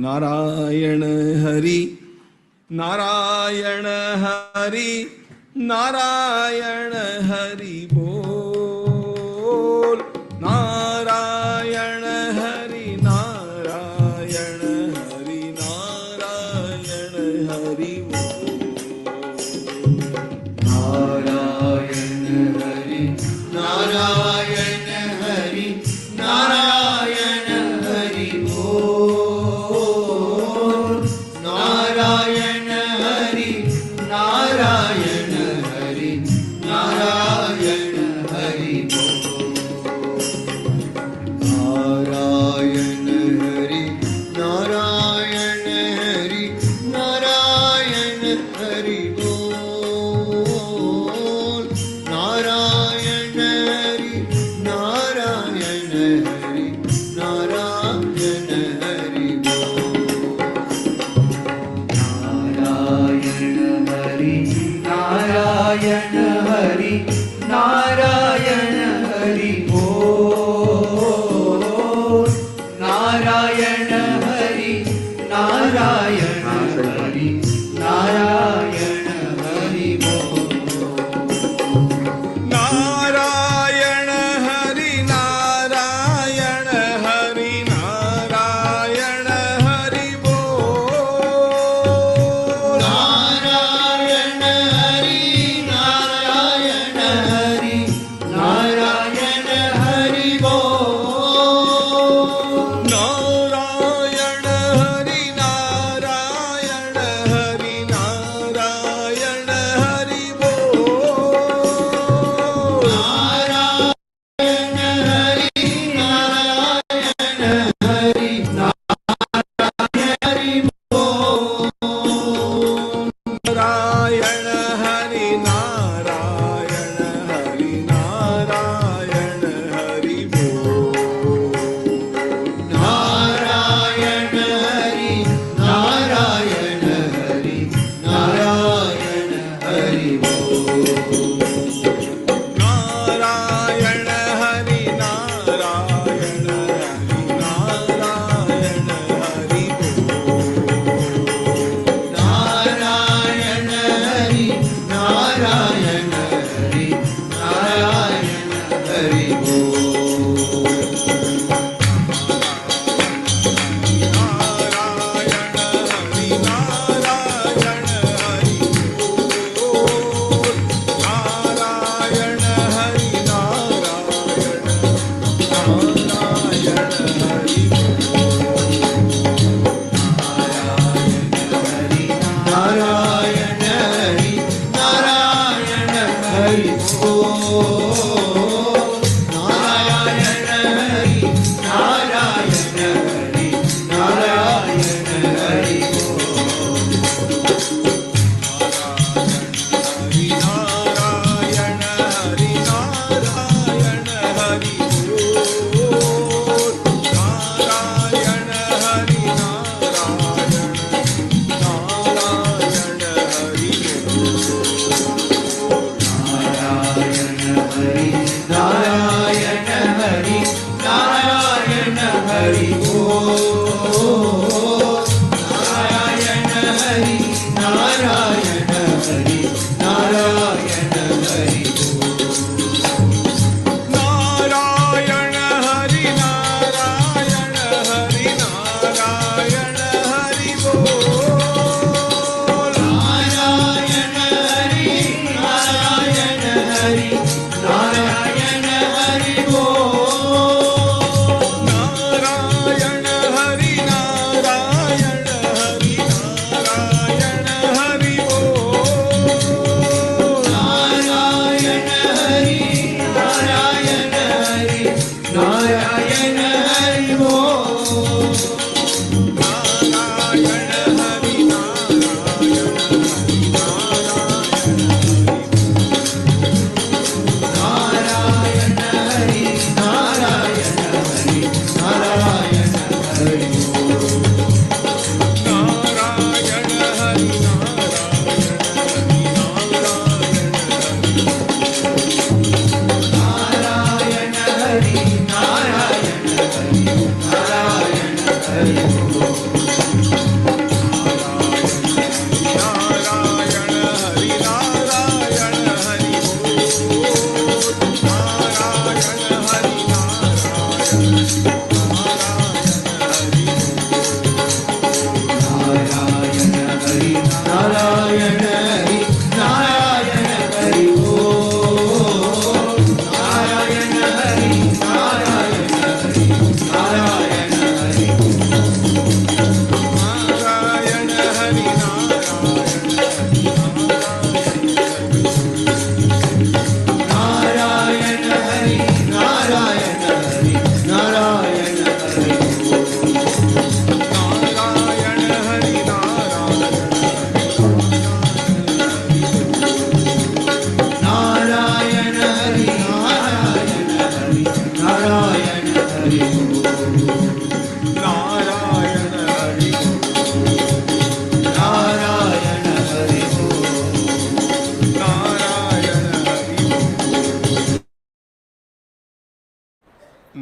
नारायण हरि नारायण हरि नारायण हरि बोल। नारायण हरि नारायण हरि नारायण हरि बोल। नारायण हरि नारायण हरि नारायण हरि बोल। नारायण हरि नारायण हरि नारायण हरि बोल। नारायण हरि नारायण हरि नारायण हरि बोल। नारायण हरि नारायण हरि नारायण हरि बोल। नारायण हरि नारायण हरि नारायण हरि बोल। नारायण हरि नारायण हरि नारायण हरि बोल। नारायण हरि नारायण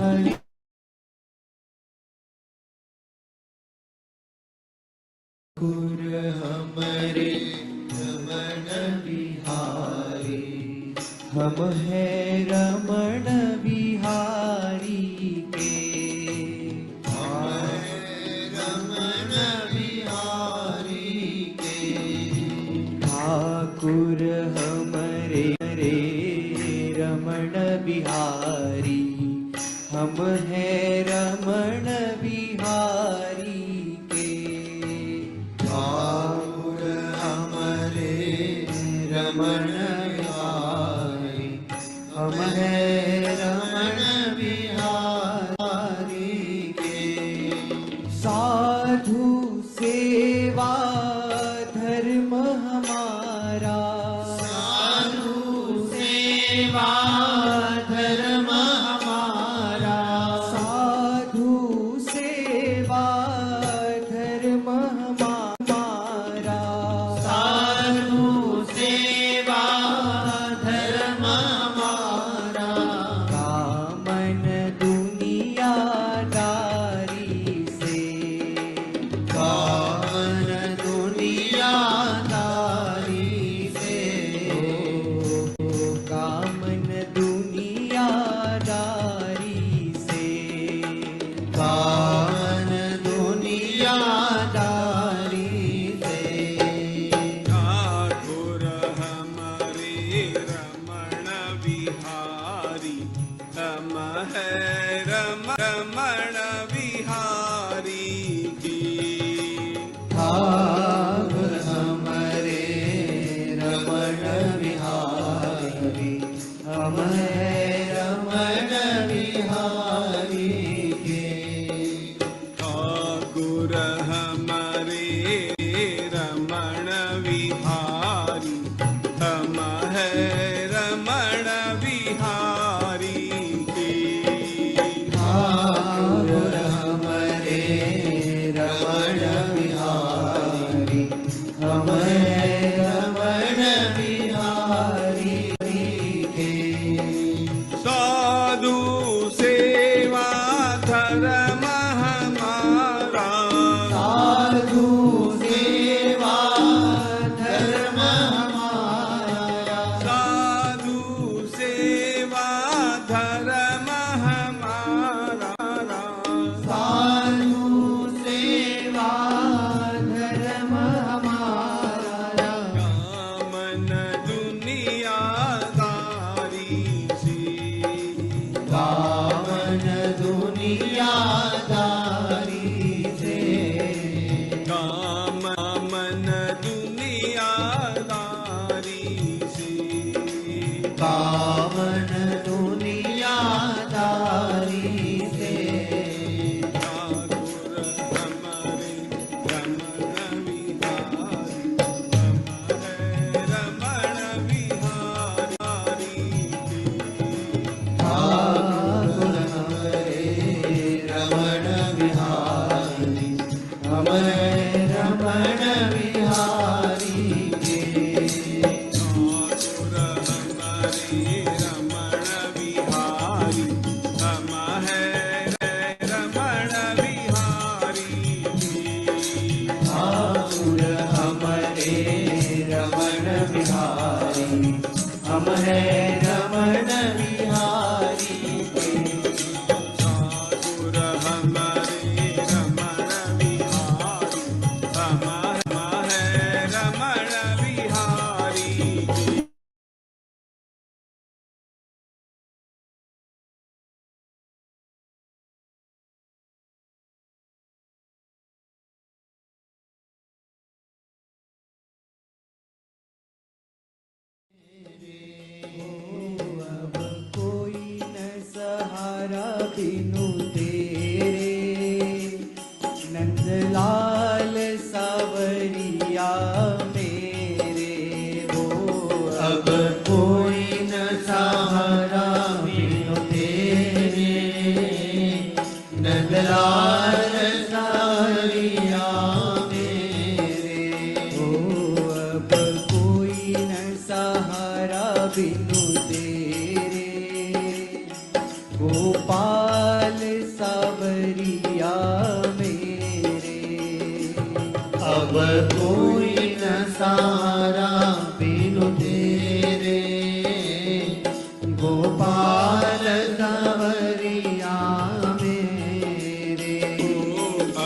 हरि ठाकुर हमरे रमण बिहारी, हम है रमण बिहारी के, रमण बिहारी के। ठाकुर हमरे रे रमण बिहारी, हम है रमण बिहारी के। ठाकुर हमरे रमण बिहारी, हम है रमण बिहारी के। साधु सेवा धर्म हमारा, साधु सेवा धर्म हमारा, साधु सेवा धर्म हमारा, साधु सेवा धर्म हमारा। कामन दुनियादारी से, कामन दुनियादारी से, कामन दुनियादारी से, कामन दुनियादारी से। ठाकुर हमारे रमण बिहारी, हम है रमण बिहारी की। ठाकुर हमरे रमण बिहारी, हम है रमण बिहारी के। ठाकुर हमारे रमण बिहारी, हम है रमण बिहारी की। ठाकुर हमरे रमण बिहारी, हम है रमण बिहारी के। साधु सेवा धर्म हमारा, साधु सेवा धर्म हमारा, साधु सेवा धर्म हमारा। साधु सेवा धर्म हमारा। कामन दुनियादारी से, कामन दुनियादारी से, कामन दुनियादारी से। कामन दुनियादारी से। ठाकुर हमारे रमण बिहारी, हम है रमण बिहारी की। ठाकुर हमरे रमण बिहारी, हम है रमण बिहारी के। ठाकुर हमारे रमण बिहारी, हम है रमण बिहारी की। ठाकुर हमरे रमण बिहारी, हम है रमण बिहारी के। ठाकुर हमारे रमण बिहारी, हम है रमण बिहारी की। अब कोई न सहारा बिनु तेरे, नंदलाल सावरिया मेरे हो। अब कोई न सहारा बिनु तेरे, नंदलाल सावरिया मेरे हो। अब कोई न सहारा बिनु तेरे, गोपाल सावरिया मेरे। अब कोई न सहारा बिनु तेरे, गोपाल सावरिया मेरे।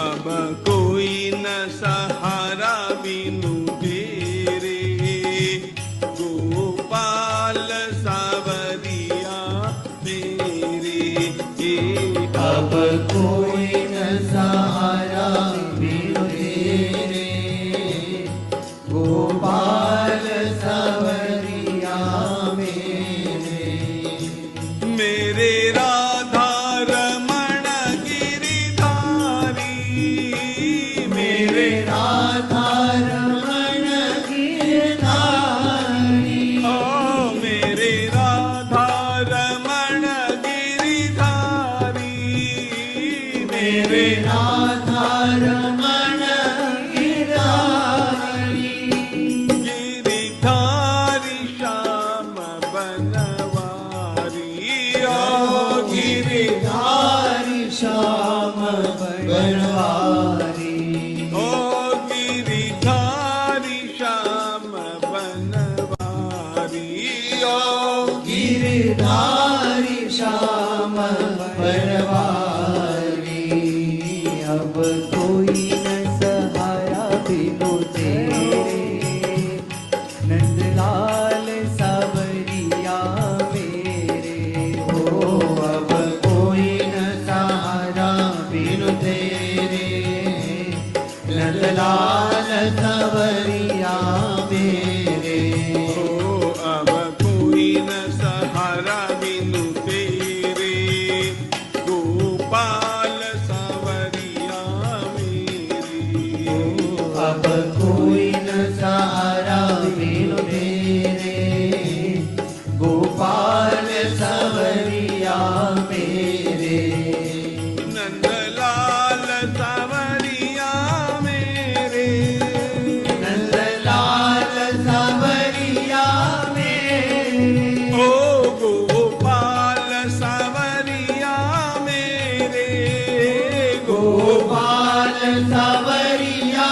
अब कोई न सहारा बिनु तेरे, गोपाल सावरिया मेरे। अब कोई न सहारा बिनु तेरे, गोपाल सावरिया मेरे। मेरे राधा रमण गिरिधारी, मेरे राधा रमण गिरधारी। ओ मेरे राधा रमण गिरिधारी, मेरे राधा रमण गिरधारी। गिरिधारी श्याम बनवारी। ओ गिरधारी श्याम बनवारी। ओ गिरिधारी श्याम बनवारी। ओ गिरधारी श्याम बनवारी। अब कोई न सहारा बिनु तेरे, नंदलाल सावरिया मेरे। हो अब कोई न सहारा बिनु तेरे, नंदलाल सावरिया मेरे। ओ अब कोई न सहारा बिनु तेरे, गोपाल सावरिया मेरे। अब कोई न सहारा बिनु तेरे, गोपाल सावरिया मेरे। नंदलाल सावरिया मेरे। नंदलाल सावरिया मेरे। ओ गोपाल सावरिया मेरे। गोपाल सावरिया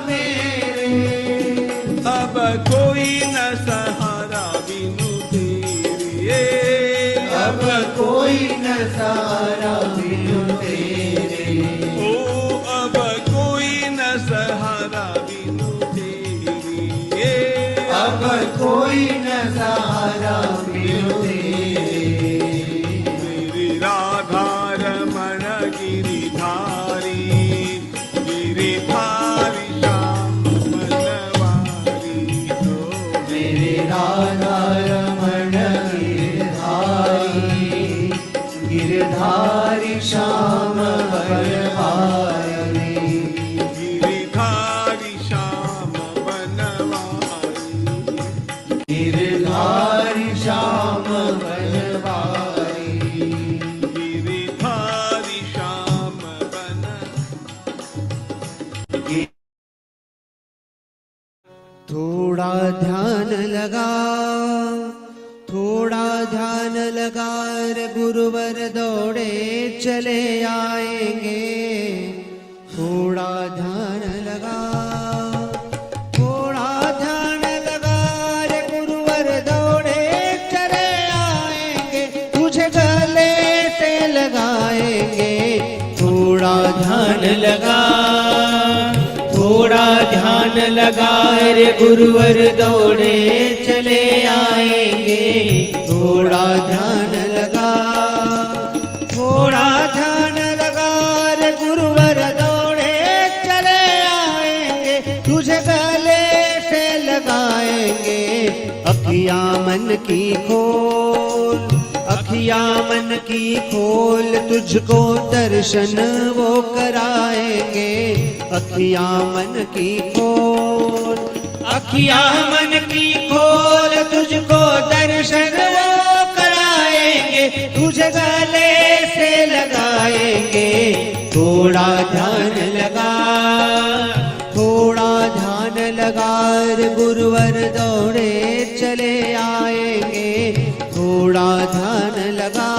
मेरे। अब कोई न सहारा बिनु तेरे। अब कोई न सहारा बिनु तेरे। ओ अब कोई न सहारा बिनु तेरे। अब कोई न सहारा बिनु तेरे। मेरी राधा रमण गिरिधारी, गिरिधारी श्याम बनवारी। ओ मेरे राधा रमण गिरधारी, गिरधारी श्याम बनवारी। गिरिधारी श्याम बनवारी। गिरधारी श्याम बनवारी। गिरिधारी श्याम बन। थोड़ा ध्यान लगा, थोड़ा ध्यान लगा रे गुरुवर दौड़े चले आएंगे। थोड़ा ध्यान लगा, थोड़ा ध्यान लगा रे गुरुवर दौड़े चले आएंगे। तुझे गले से लगाएंगे। थोड़ा ध्यान लगा, थोड़ा ध्यान लगा रे गुरुवर दौड़े चले आएंगे। थोड़ा ध्यान लगा, थोड़ा ध्यान लगा रे गुरुवर दौड़े चले आएंगे। तुझे गले से लगाएंगे। अखियां मन की खोल, अखियां मन की खोल, तुझको दर्शन वो कराएंगे। अखियां मन की खोल, अखियां मन की खोल, तुझको दर्शन वो कराएंगे। तुझे गले से लगाएंगे। थोड़ा ध्यान लगा, थोड़ा ध्यान लगा रे गुरुवर दौड़े चले आएंगे। थोड़ा ध्यान लगा,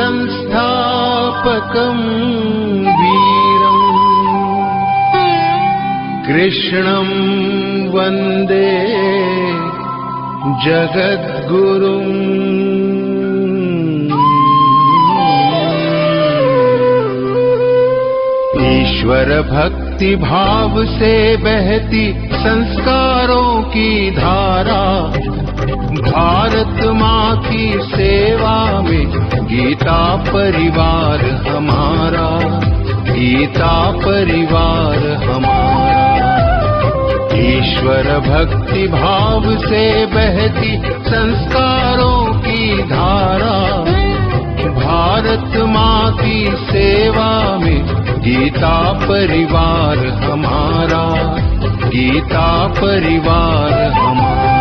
संस्थापकं वीरम् कृष्णं वन्दे जगद्गुरुम्। ईश्वर भक्ति भाव से बहती संस्कारों की धारा, भारत माँ की सेवा में गीता परिवार हमारा, गीता परिवार हमारा। ईश्वर भक्ति भाव से बहती संस्कारों की धारा, भारत माँ की सेवा में गीता परिवार हमारा, गीता परिवार हमारा।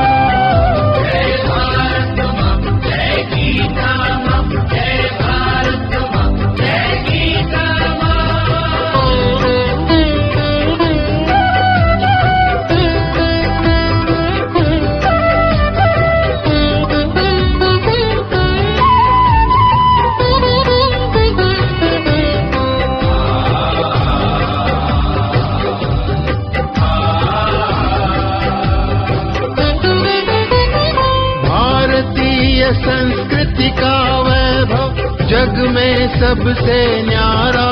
संस्कृति का वैभव जग में सबसे न्यारा,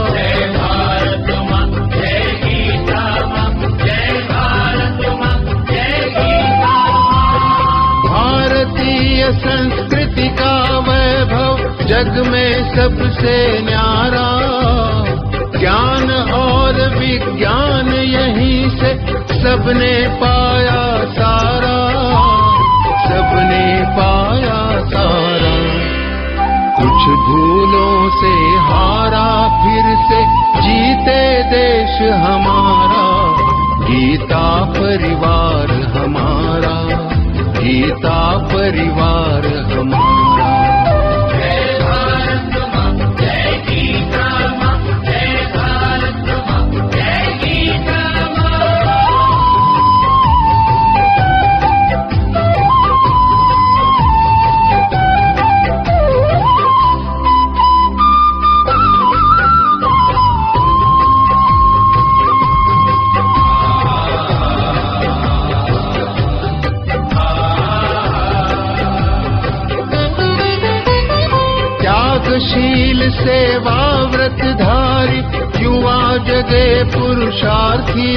जय भारत माँ जय गीता माँ, जय भारत माँ जय गीता माँ। भारतीय संस्कृति का वैभव जग में सबसे न्यारा, ज्ञान और विज्ञान यहीं से सबने पाया सारा, सबने पाया सारा। कुछ भूलों से हारा फिर से जीते देश हमारा, गीता परिवार हमारा, गीता परिवार हमारा। जय भारत माँ जय गीता माँ, जय भारत माँ जय गीता माँ। शील सेवा व्रतधारी युवा जगे पुरुषार्थी,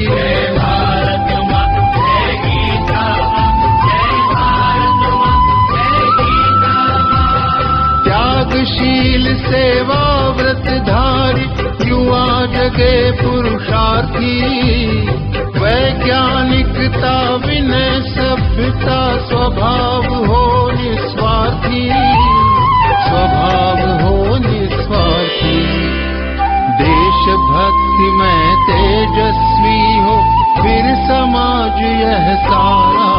जय भारत माँ जय गीता माँ, जय भारत माँ जय गीता माँ। त्यागशील सेवा व्रतधारी युवा जगे पुरुषार्थी, वैज्ञानिकता विनय सभ्यता स्वभाव हो निस्वार्थी, स्वभाव हो निस्वार्थी। देशभक्ति में तेजस्वी हो फिर समाज यह सारा,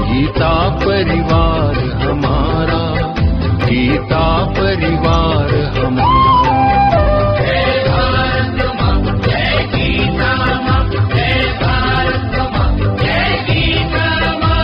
गीता परिवार हमारा, गीता परिवार हमारा। जय भारत माँ जय गीता माँ, जय भारत माँ जय गीता माँ।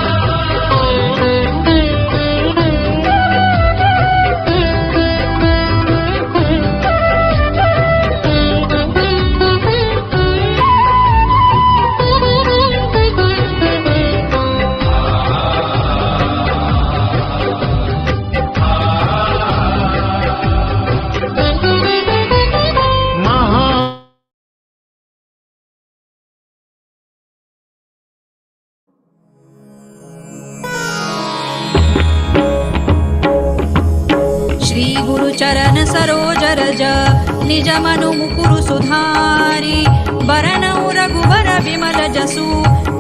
चरण सरोज रज निज मनु मुकुरु सुधारी, बरनउ रघुबर विमल जसु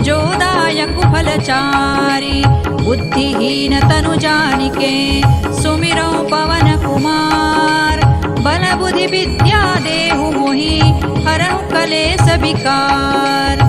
जो दायकु फलचारी। बुद्धिहीन तनु जानिके सुमिरौ पवन कुमार, बल बुद्धि विद्या देहु मोहि हरहु कलेस विकार।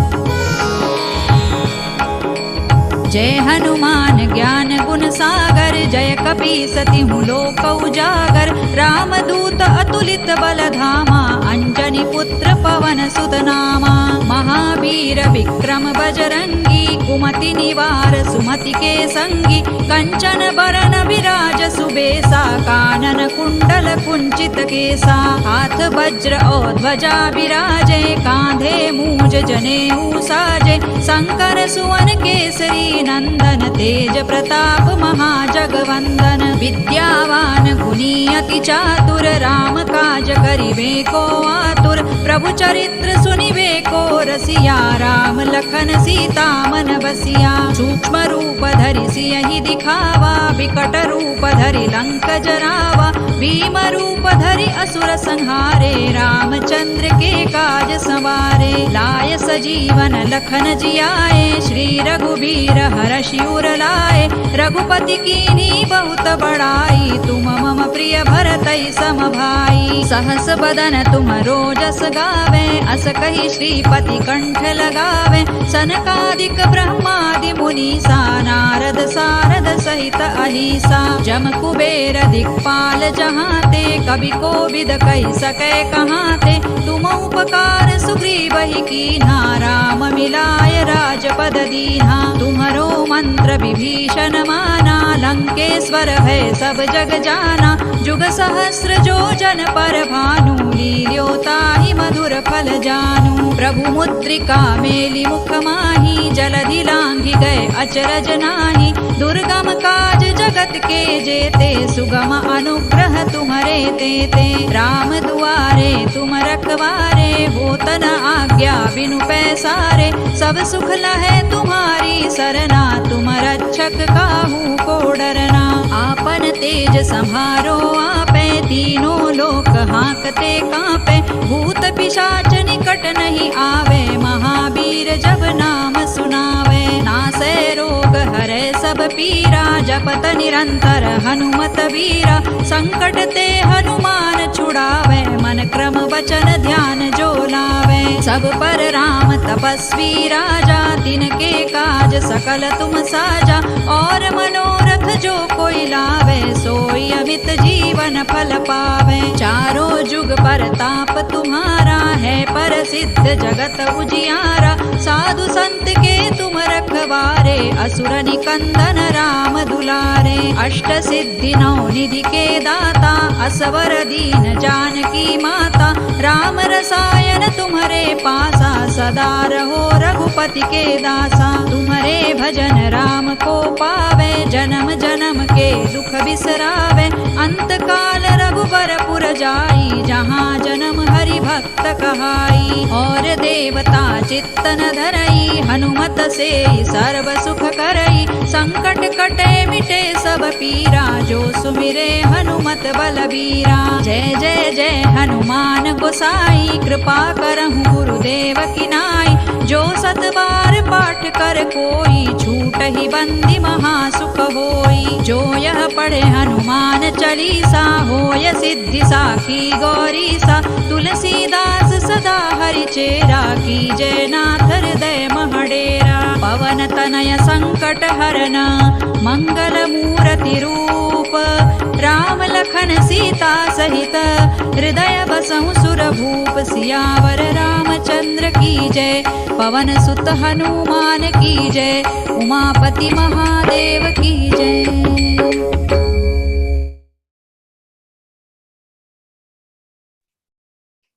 जय हनुमान ज्ञान गुण सागर, जय कपीसतिहु लोक उजागर। रामदूत अतुलित बल धामा, अंजनी पुत्र पवन सुत नामा। महावीर विक्रम बजरंगी, कुमति निवार सुमति के संगी कंचन बरन विराज सुबेसा कानन कुंडल कुंचित केसा हाथ वज्र और ध्वजा विराजे कांधे मूज जनेऊ साजे शंकर सुवन केसरी नंदन तेज प्रताप महाजगवंदन विद्यावान गुणी अति चातुर राम काज करिबे को आतुर प्रभु चरित्र सुनिबे को रसिया राम लखन सीता मन बसिया सूक्ष्म रूप धरि सियहि दिखावा विकट रूप धरि लंक जरावा भीम रूप धरि असुर संहारे रामचंद्र के काज संवारे लाय सजीवन लखन जियाए श्री रघुबीर हरषि उर लाए रघुपति कीन्ही बहुत बड़ाई तुम मम प्रिय भरतई सम भाई सहस बदन तुम रोजस गावे अस कहि श्रीपति कंठ लगावे सनकादिक ब्रह्मादि मुनीसा नारद सारद सहित अहिसा जम कुबेर दिक्पाल जहाते कवि कोविद कहि सकै कहाते तुम उपकार सुग्रीवहि कीन्हा राम मिलाय राजपद दीन्हा तुम्हरो मंत्र विभीषण माना लंकेश्वर भय सब जग जाना जुग सहस्र जो जन पर भानु लील्योताहि मधुर फल जानू प्रभु मुद्रिका मेलि मुख माही जलधि लांघि गए अचरज नाही दुर्गम काज जगत के जेते सुगम अनुग्रह तुम्हरे तेते राम दुआरे तुम रखवारे होत न आज्ञा बिनु पैसारे सब सुख लहै तुम्हारी सरना तुम रक्षक काहू को डरना आपन तेज संभारो आपे तीनों लोक हांकते कांपे भूत पिशाच निकट नहीं आवे महावीर जब नाम सुनावे नासै रोग हरै सब पीरा जपत निरंतर हनुमत वीरा संकट ते हनुमान छुड़ावे मन क्रम वचन ध्यान जो लावे सब पर राम तपस्वी राजा तिनके काज सकल तुम साजा और मनोरथ जो कोई लावे सोई अमित जीवन फल पावे चारों जुग परताप तुम्हारा है प्रसिद्ध जगत उजियारा साधु संत के तुम रखवारे असुर निकंदन राम दुलारे अष्ट सिद्धि नौ निधि के दाता असवर दीन जानकी माता राम रसायन तुम्हारे पासा सदा रहो रघुपति के दासा तुम्हारे भजन राम को पावे जन्म जन्म के दुख बिसरावे अंत काल रघुबर पुर जाई जहाँ जन्म हरि भक्त कहाई और देवता चित्तन धरई हनुमत से सर्व सुख करई संकट कटे मिटे सब पीरा जो सुमिरे हनुमत बलबीरा जय जय जय हनुमान गोसाई कृपा करहु गुरुदेव की नाई जो सत बार पाठ कर कोई छूट ही बंदी महासुख होई जो यह पढ़े हनुमान चालीसा होय सिद्धि साखी गौरीसा तुलसीदास सदा हरि चेरा की जय नाथ हृदय महडेरा पवन तनय संकट हरना मंगल मूर्ति रूप राम लखन सीता सहित हृदय बसहु सुर भूप सियावर रामचंद्र की जय पवन सुत हनुमान की जय उमापति महादेव की जय।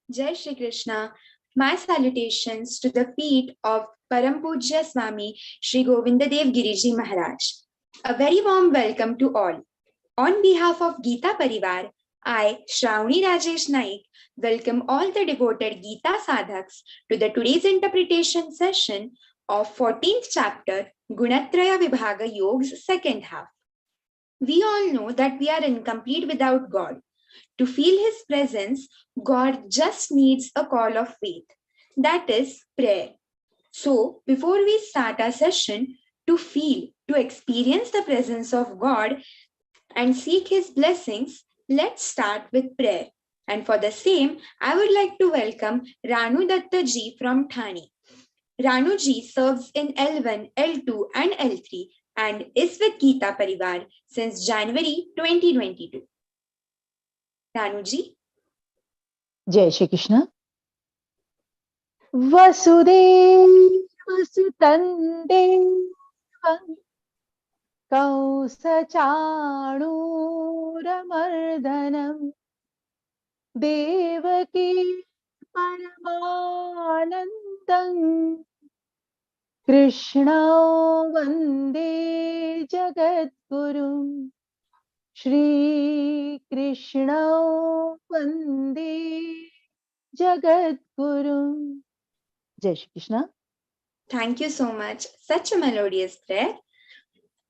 Jai Shri Krishna. My salutations to the feet of Param Pujya Swami Shri Govindadev Giriji Maharaj. A very warm welcome to all. On behalf of Geeta Parivar, I, Shravani Rajesh Naik, welcome all the devoted Geeta sadhaks to the today's interpretation session of 14th chapter Gunatraya Vibhaga Yoga's second half. We all know that we are incomplete without God. To feel His presence, God just needs a call of faith, that is prayer. So, before we start our session, to feel, to experience the presence of God and seek His blessings, let's start with prayer. And for the same, I would like to welcome Ranu Datta ji from Thane. Ranu ji serves in L1, L2 and L3 and is with Geeta Parivar since January 2022. Ranu ji. जय श्री कृष्ण। वसुदेव वसुतं देवं कंसचाणूरमर्दनम् देवकी परमानन्दम् कृष्णो वन्दे जगद्गुरुम् श्रीकृष्णो वन्दे जगद्गुरुम्। जय Shri Krishna. Thank you so much. Such a melodious prayer.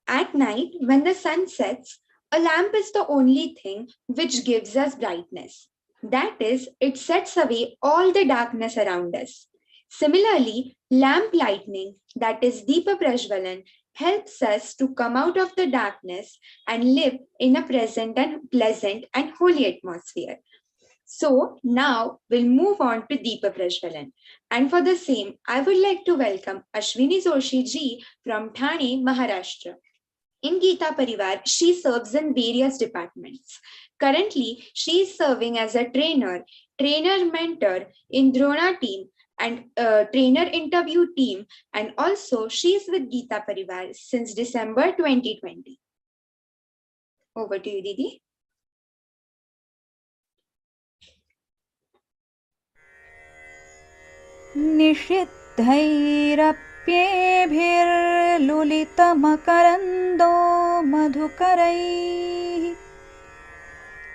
At night, when the sun sets, a lamp is the only thing which gives us brightness. That is, it sets away all the darkness around us. Similarly, lamp lightning, that is Deepa Prajvalan, helps us to come out of the darkness and live in a pleasant and holy atmosphere. So now we'll move on to Deepa Prajvalan. And for the same, I would like to welcome Ashwini Joshi ji from Thane, Maharashtra. In Geeta Parivar, she serves in various departments. Currently, she is serving as a trainer mentor in Drona team and trainer interview team, and also she is with Geeta Parivar since December 2020. Over to you, Didi. निषिद्धैरप्येभिर्लुलितमकरन्दो मधुकरैः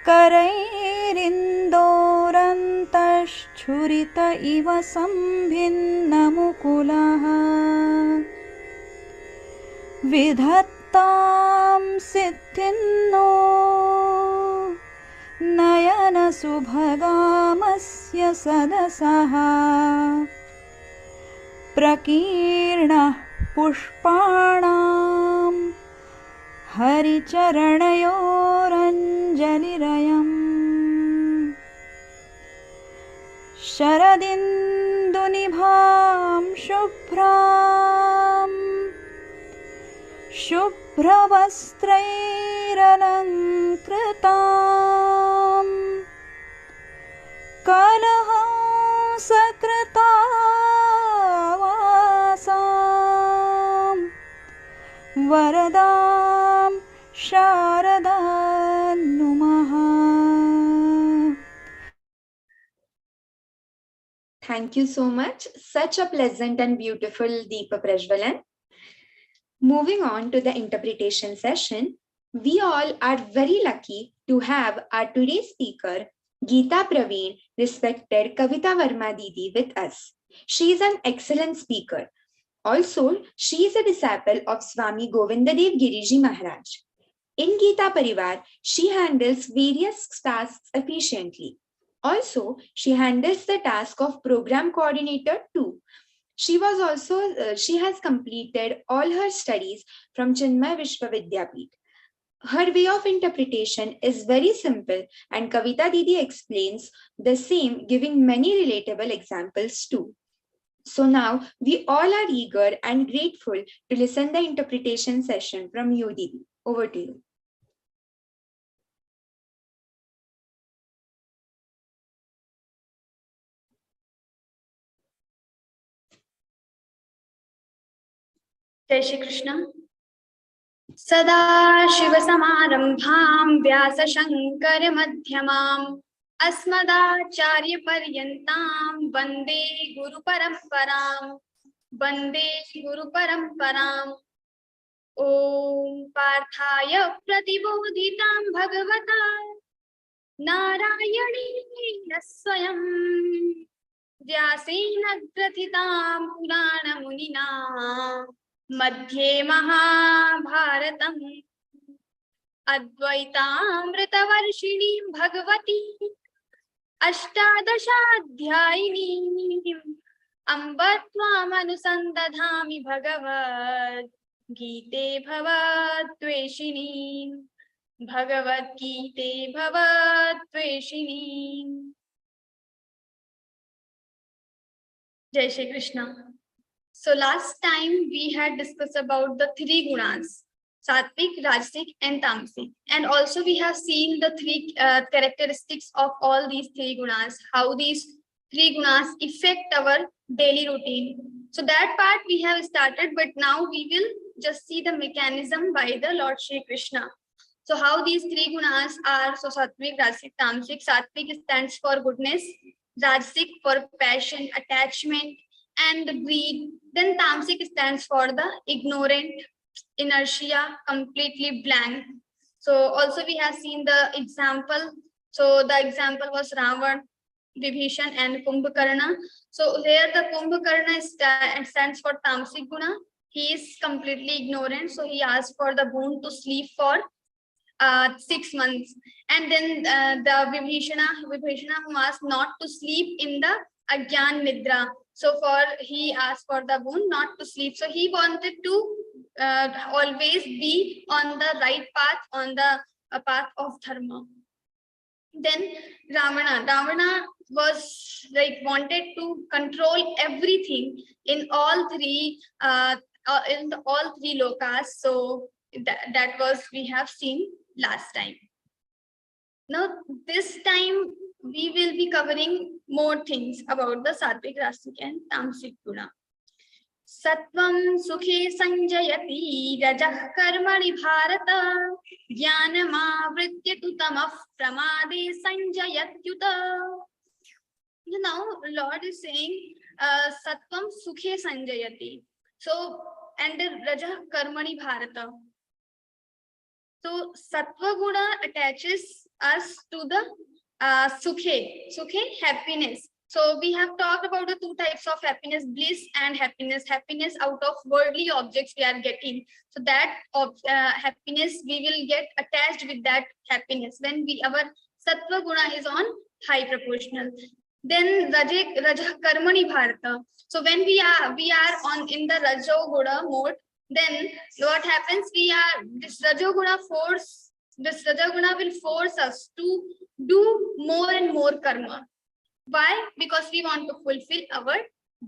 करैरिन्दोरन्तश्छुरित इव सम्भिन्नमुकुलः विधत्तां सिद्धिन्नो नयनसुभगामस्य सदसः प्रकीर्णः पुष्पाणां हरिचरणयोरञ्जलिरयम् शरदिन्दुनिभां शुभ्रवस्त्रैरलङ्कृतां कलहंसकृतावासां वरदां शारदां नुमः. Thank you so much. Such a pleasant and beautiful Deepa Prajvalan. Moving on to the interpretation session, we all are very lucky to have our today's speaker, Geeta Praveen, respected Kavita Verma Didi with us. She is an excellent speaker. Also, she is a disciple of Swami Govindadev Giriji Maharaj. In Geeta Parivar, she handles various tasks efficiently. Also, she handles the task of program coordinator too. She has completed all her studies from Chinmay Vishwavidyapeeth. Her way of interpretation is very simple, and Kavita Didi explains the same, giving many relatable examples too. So now we all are eager and grateful to listen the interpretation session from you, Didi. Over to you. जय श्री कृष्ण। सदा शिव समारंभां व्यास शंकर मध्यमाम् अस्मदाचार्य पर्यन्तां वंदे गुरु परंपराम्। ओम पार्थाय प्रतिबोधितां भगवता नारायणेन स्वयं व्यासेन ग्रथितां पुराणमुनिना मध्ये महाभारतम् अद्वैतामृतवर्षिणीं भगवती अष्टादशाध्यायिनीं अम्ब त्वामनुसन्दधामि भगवद्गीते भवद्वेषिणीं। जय Shri Krishna. So last time we had discussed about the three gunas, Sattvic, Rajasic and Tamasic. And also we have seen the three characteristics of all these three gunas, how these three gunas affect our daily routine. So that part we have started, but now we will just see the mechanism by the Lord Shri Krishna. So how these three gunas are, so Sattvic, Rajasic, Tamasic. Sattvic stands for goodness, Rajasic for passion, attachment, and greed. Then Tamasic stands for the ignorant, inertia, completely blank. So also we have seen the example. So the example was Ravan, Vibhishan, and Kumbhakarna. So here the Kumbhakarna stands for Tamasic guna. He is completely ignorant, so he asked for the boon to sleep for 6 months. And then the Vibhishana who asked not to sleep in the Agyan Nidra. So he asked for the boon not to sleep. So he wanted to always be on the right path, on the path of dharma. Then Ravana was like wanted to control everything in all three lokas. So that was we have seen last time. Now this time we will be covering more things about the Sattvic, Rajasic, and Tamasic guna. Sattvam sukhe sanjayati rajah karmani bharata jnanamavritya tu tamah pramade sanjayatyuta. Now Lord is saying Sattvam sukhe sanjayati. So and rajah karmani bharata. So Sattva guna attaches us to the sukhe, happiness. So we have talked about the two types of happiness, bliss and happiness. Happiness out of worldly objects we are getting. So that happiness we will get attached with that happiness when our Sattva guna is on high proportional. Then Rajah Karmani Bharata. So when we are on in the Rajo guna mode, then what happens? This Rajoguna will force us to do more and more karma. Why? Because we want to fulfill our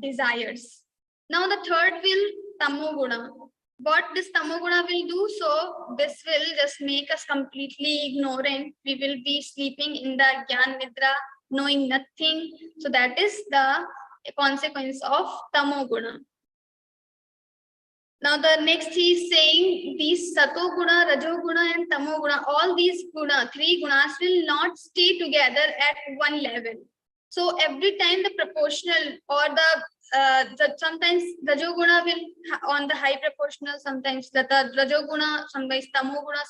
desires. Now the third will Tamoguna. What this Tamoguna will do? So this will just make us completely ignorant. We will be sleeping in the Gyan Nidra, knowing nothing. So that is the consequence of Tamoguna. Now the next he is saying these Sato guna, Rajo guna, and Tamo guna, all these three gunas will not stay together at one level. So every time the proportional or the sometimes Rajo guna will on the high proportional, sometimes the Rajo guna, sometimes Tamo guna,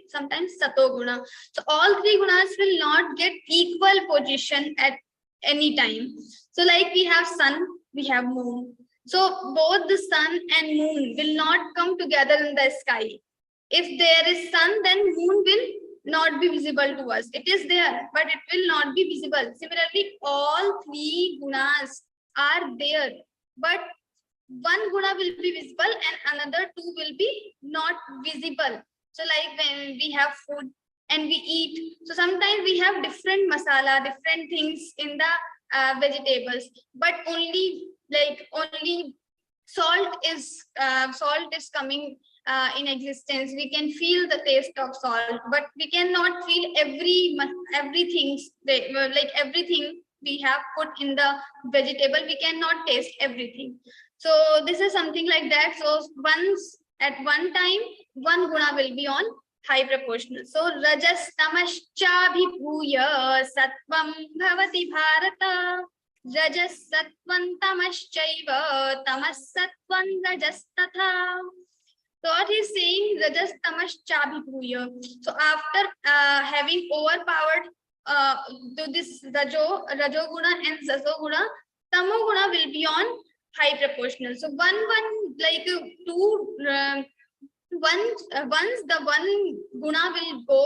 sometimes Sato guna. So all three gunas will not get equal position at any time. So like we have sun, we have moon. So both the sun and moon will not come together in the sky. If there is sun, then moon will not be visible to us. It is there, but it will not be visible. Similarly, all three gunas are there, but one guna will be visible and another two will be not visible. So like when we have food and we eat, so sometimes we have different masala, different things in the vegetables, but only salt is coming in existence. We can feel the taste of salt, but we cannot feel everything like everything we have put in the vegetable. We cannot taste everything. So this is something like that. So once at one time, one guna will be on high proportional. So rajas tamascha bhibhuya sattvam bhavati bharata. Rajas sattvam tamaschaiva tamas sattvam rajas tatha. So what he's saying, rajas tamascha bhibhuya. So after having overpowered to this rajo guna and sato guna, tamo guna will be on high proportional. So once the one guna will go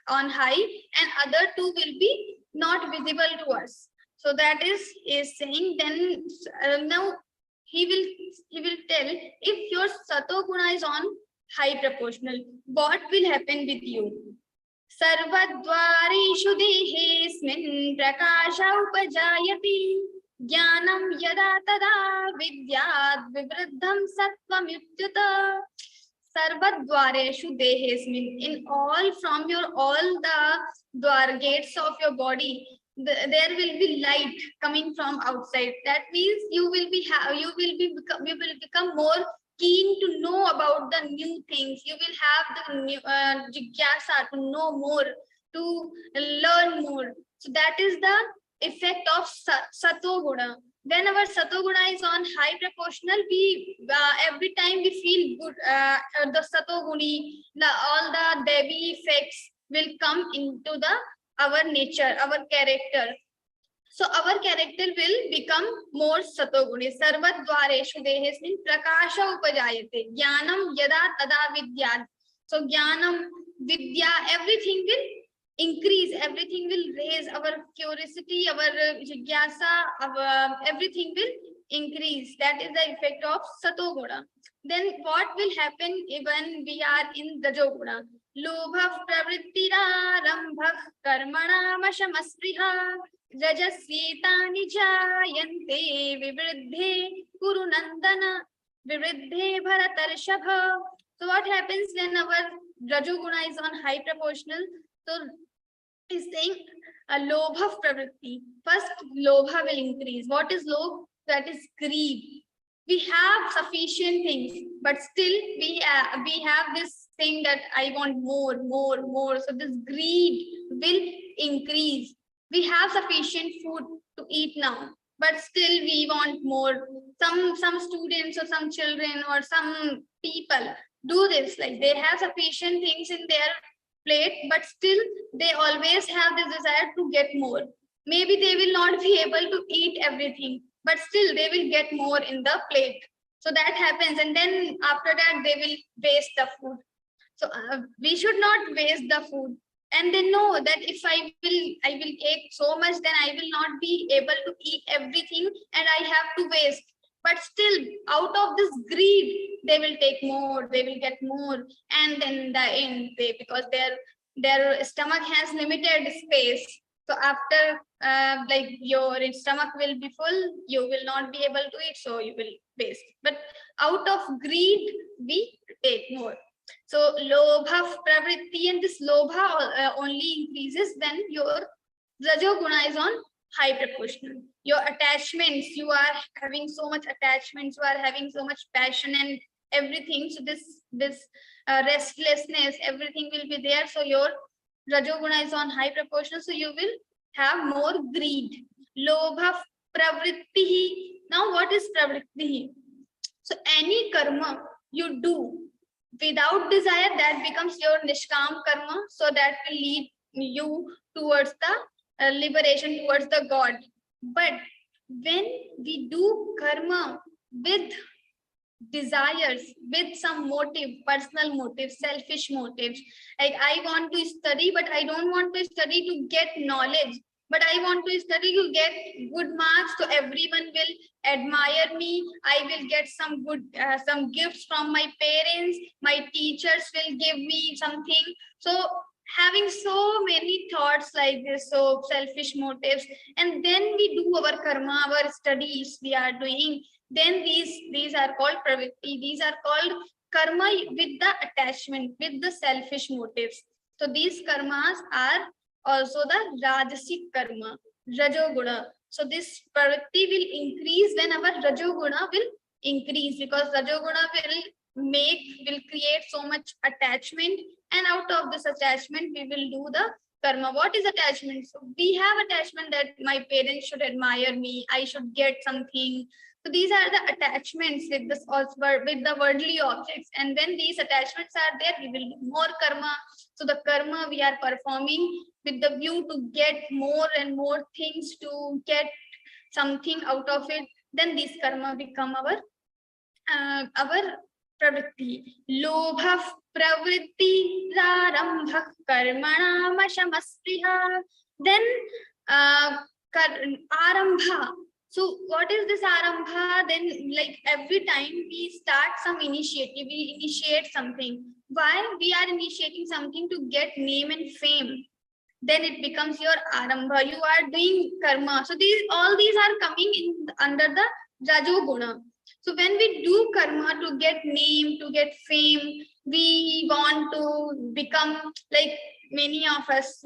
on high and other two will be not visible to us. So that is saying then now he will tell if your sato guna is on high proportional, what will happen with you? Sarvadvareshu dehesmin prakasha upajayati jnanam yada tada vidyat vivruddham sattvam yutyata. Sarvadvareshu dehesmin, in all from your all the dwar gates of your body, there will be light coming from outside. That means you will become more keen to know about the new things. You will have the new jigyasa to know more, to learn more. So that is the effect of sato guna. When our sato guna is on high proportional, we every time we feel good. The sato guni, all the devi effects will come into our nature, our character. So our character will become more satoguni. Sarvat dvareshu dehesmin prakasha upajayate. Jnanam yada tada vidyat. So jnanam, vidya, everything will increase, everything will raise. Our curiosity, our jigyasa, everything will increase. That is the effect of satoguna. Then what will happen when we are in rajoguna? Lobha pravrittira karmanamashamaspriha rajasvetani jayante vivriddhe kurunandana vivriddhe bharatarshabha. So what happens when our rajoguna is on high proportional? So is saying a lobha pravritti. First, lobha will increase. What is lobha? That is greed. We have sufficient things, but still we have this thing that I want more. So this greed will increase. We have sufficient food to eat now, but still we want more. Some students or some children or some people do this, like they have sufficient things in their plate, but still they always have this desire to get more. Maybe they will not be able to eat everything, but still they will get more in the plate. So that happens, and then after that they will waste the food. So we should not waste the food. And they know that if I will take so much, then I will not be able to eat everything and I have to waste. But still, out of this greed, they will take more, they will get more, and then in the end, because their stomach has limited space. So after like your stomach will be full, you will not be able to eat, so you will waste. But out of greed, we take more. So lobha pravritti, and this lobha only increases when your rajoguna is on high proportional. Your attachments, you are having so much attachments, you are having so much passion and everything. So this restlessness, everything will be there. So your rajoguna is on high proportional, so you will have more greed. Lobha pravritti. Now what is pravritti? So any karma you do without desire, that becomes your nishkam karma. So that will lead you towards the liberation, towards the God. But when we do karma with desires, with some motive, personal motive, selfish motives, like I want to study, but I don't want to study to get knowledge, but I want to study to get good marks, so everyone will admire me. I will get some good some gifts from my parents, my teachers will give me something. So having so many thoughts like this, so selfish motives, and then we do our karma, our studies we are doing, then these are called pravritti. These are called karma with the attachment, with the selfish motives. So these karmas are also the rajasic karma, rajoguna. So this pravritti will increase when our rajoguna will increase, because rajoguna will create so much attachment, and out of this attachment we will do the karma. What is attachment? So we have attachment that my parents should admire me, I should get something. So these are the attachments with the worldly objects, and when these attachments are there, we will do more karma. So the karma we are performing with the view to get more and more things, to get something out of it, then these karma become our pravritti. Lobha pravritti rarambha karmana mashamaspriha. Then arambha. So what is this arambha? Then like every time we start some initiative, we initiate something. Why? We are initiating something to get name and fame. Then it becomes your arambha. You are doing karma. So all these are coming in under the rajoguna. So when we do karma to get name, to get fame, we want to become like many of us,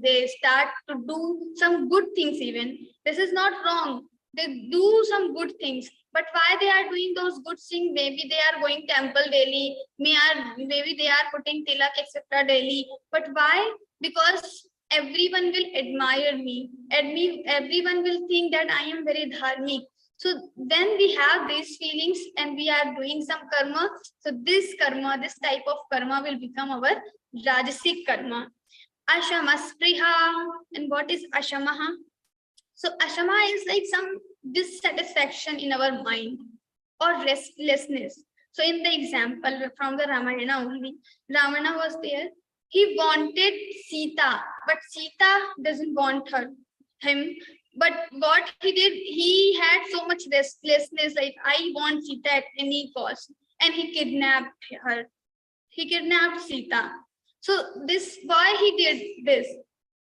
they start to do some good things even. This is not wrong. They do some good things. But why they are doing those good things? Maybe they are going temple daily. Maybe they are putting tilak, etc. daily. But why? Because everyone will admire me. Everyone will think that I am very dharmic. So when we have these feelings and we are doing some karma, so this type of karma will become our rajasic karma. Ashama spriha. And what is ashamaha? So ashama is like some dissatisfaction in our mind or restlessness. So in the example from the Ramayana only, Ravana was there. He wanted Sita, but Sita doesn't want him. But what he did, he had so much restlessness, like I want Sita at any cost, and he kidnapped her. He kidnapped Sita. So this, why he did this?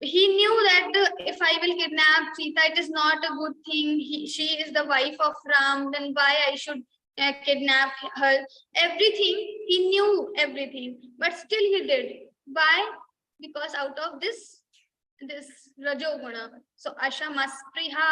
He knew that if I will kidnap Sita, it is not a good thing. She is the wife of Ram. Then why I should kidnap her? Everything, he knew everything, but still he did. Why? Because out of this rajoguna. So ashama spriha.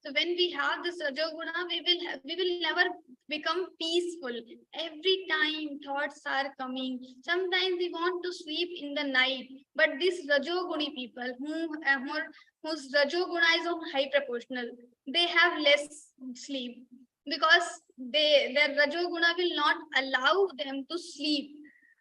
So when we have this rajoguna, we will never become peaceful. Every time thoughts are coming. Sometimes we want to sleep in the night, but these rajoguni people whose rajoguna is on high proportional, they have less sleep because their rajoguna will not allow them to sleep.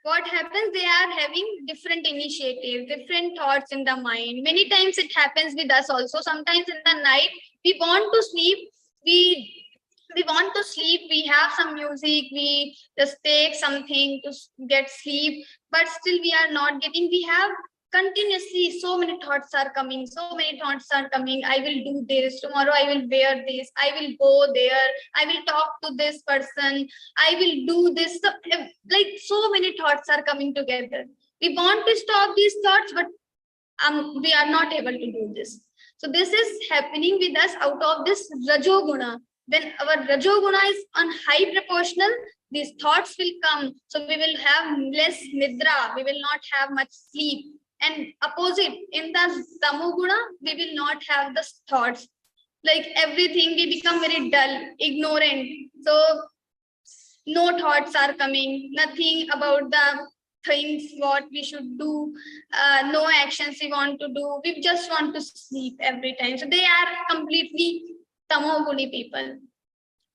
What happens? They are having different initiatives, different thoughts in the mind. Many times it happens with us also. Sometimes in the night, we want to sleep. We want to sleep. We have some music. We just take something to get sleep. But still we are not getting. We have continuously so many thoughts are coming. I will do this. Tomorrow I will wear this. I will go there. I will talk to this person. I will do this. So, like so many thoughts are coming together. We want to stop these thoughts, but we are not able to do this. So this is happening with us out of this rajoguna. When our rajoguna is on high proportional, these thoughts will come. So we will have less nidra. We will not have much sleep. And opposite, in the tamoguna, we will not have the thoughts. Like everything, we become very dull, ignorant. So no thoughts are coming, nothing about the things what we should do, no actions we want to do. We just want to sleep every time. So they are completely tamoguni people.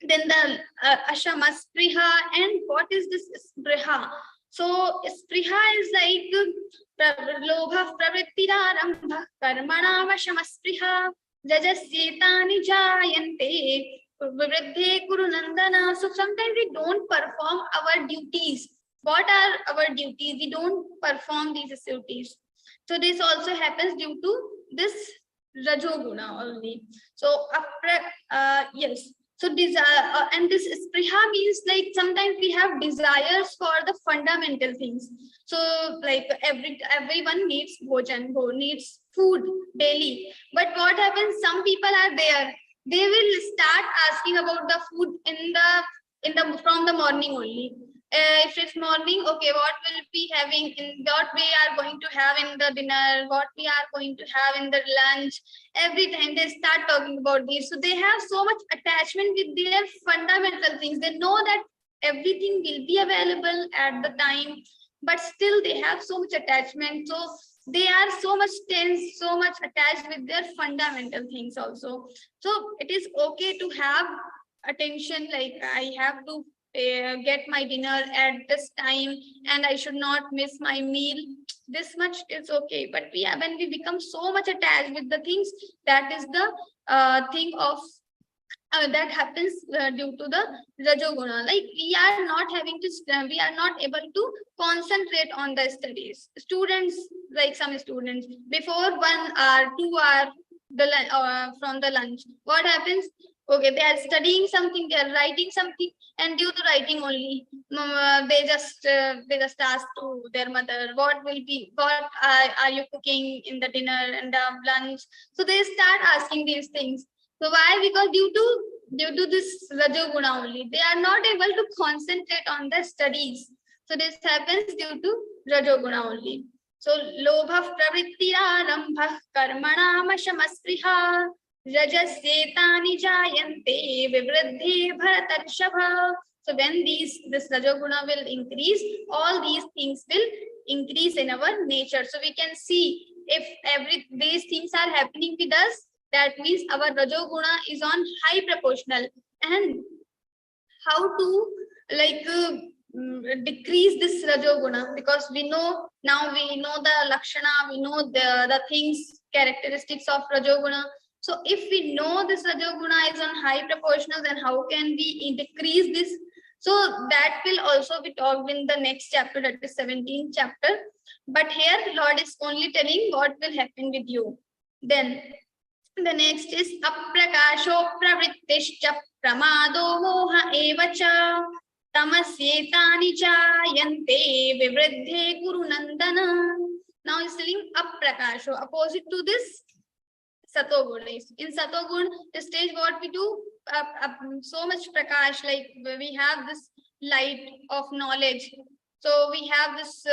Then the ashama spriha. And what is this spriha? So spriha is like lobha pravrittirarambha karmana vashama spriha rajasyetani jayante vivriddhe kuru nandana. So sometimes we don't perform our duties. What are our duties? We don't perform these duties. So this also happens due to this rajoguna only. So yes. So desire, and this spriha means like sometimes we have desires for the fundamental things. So like everyone needs bhojan, needs food daily. But what happens? Some people are there. They will start asking about the food from the morning only. If it's morning, okay, what will be having what we are going to have in the dinner, what we are going to have in the lunch. Every time they start talking about this. So they have so much attachment with their fundamental things. They know that everything will be available at the time, but still they have so much attachment. So they are so much tense, so much attached with their fundamental things also. So it is okay to have attention, like I have to get my dinner at this time and I should not miss my meal. This much is okay. But when we become so much attached with the things, that is the thing of that happens due to the rajoguna. Like we are not able to concentrate on the studies. Students, like some students, before 1 hour, 2 hour from the lunch, what happens? Okay, they are studying something, they are writing something, and due to writing only, they just ask to their mother, what are you cooking in the dinner and the lunch? So they start asking these things. So why? Because due to this rajoguna only, they are not able to concentrate on their studies. So this happens due to rajoguna only. So lobha pravrittirarambha karmanamashamaspriha rajasyetani jayante vivriddhi bharatarshabha. So when this rajoguna will increase, all these things will increase in our nature. So we can see if these things are happening with us, that means our rajoguna is on high proportional. And how to decrease this rajoguna, because we know now, we know the lakshana, we know the things, characteristics of rajoguna. So if we know this rajoguna is on high proportional, then how can we decrease this? So that will also be talked in the next chapter, that is 17th chapter. But here Lord is only telling what will happen with you. Then the next is aprakasho pravrittischa pramado moha evacha tamasyetani jayante vivriddhe guru nandana. Now he's telling aprakasho, opposite to this satoguna. In satoguna, the stage what we do, so much prakash, like we have this light of knowledge. So we have this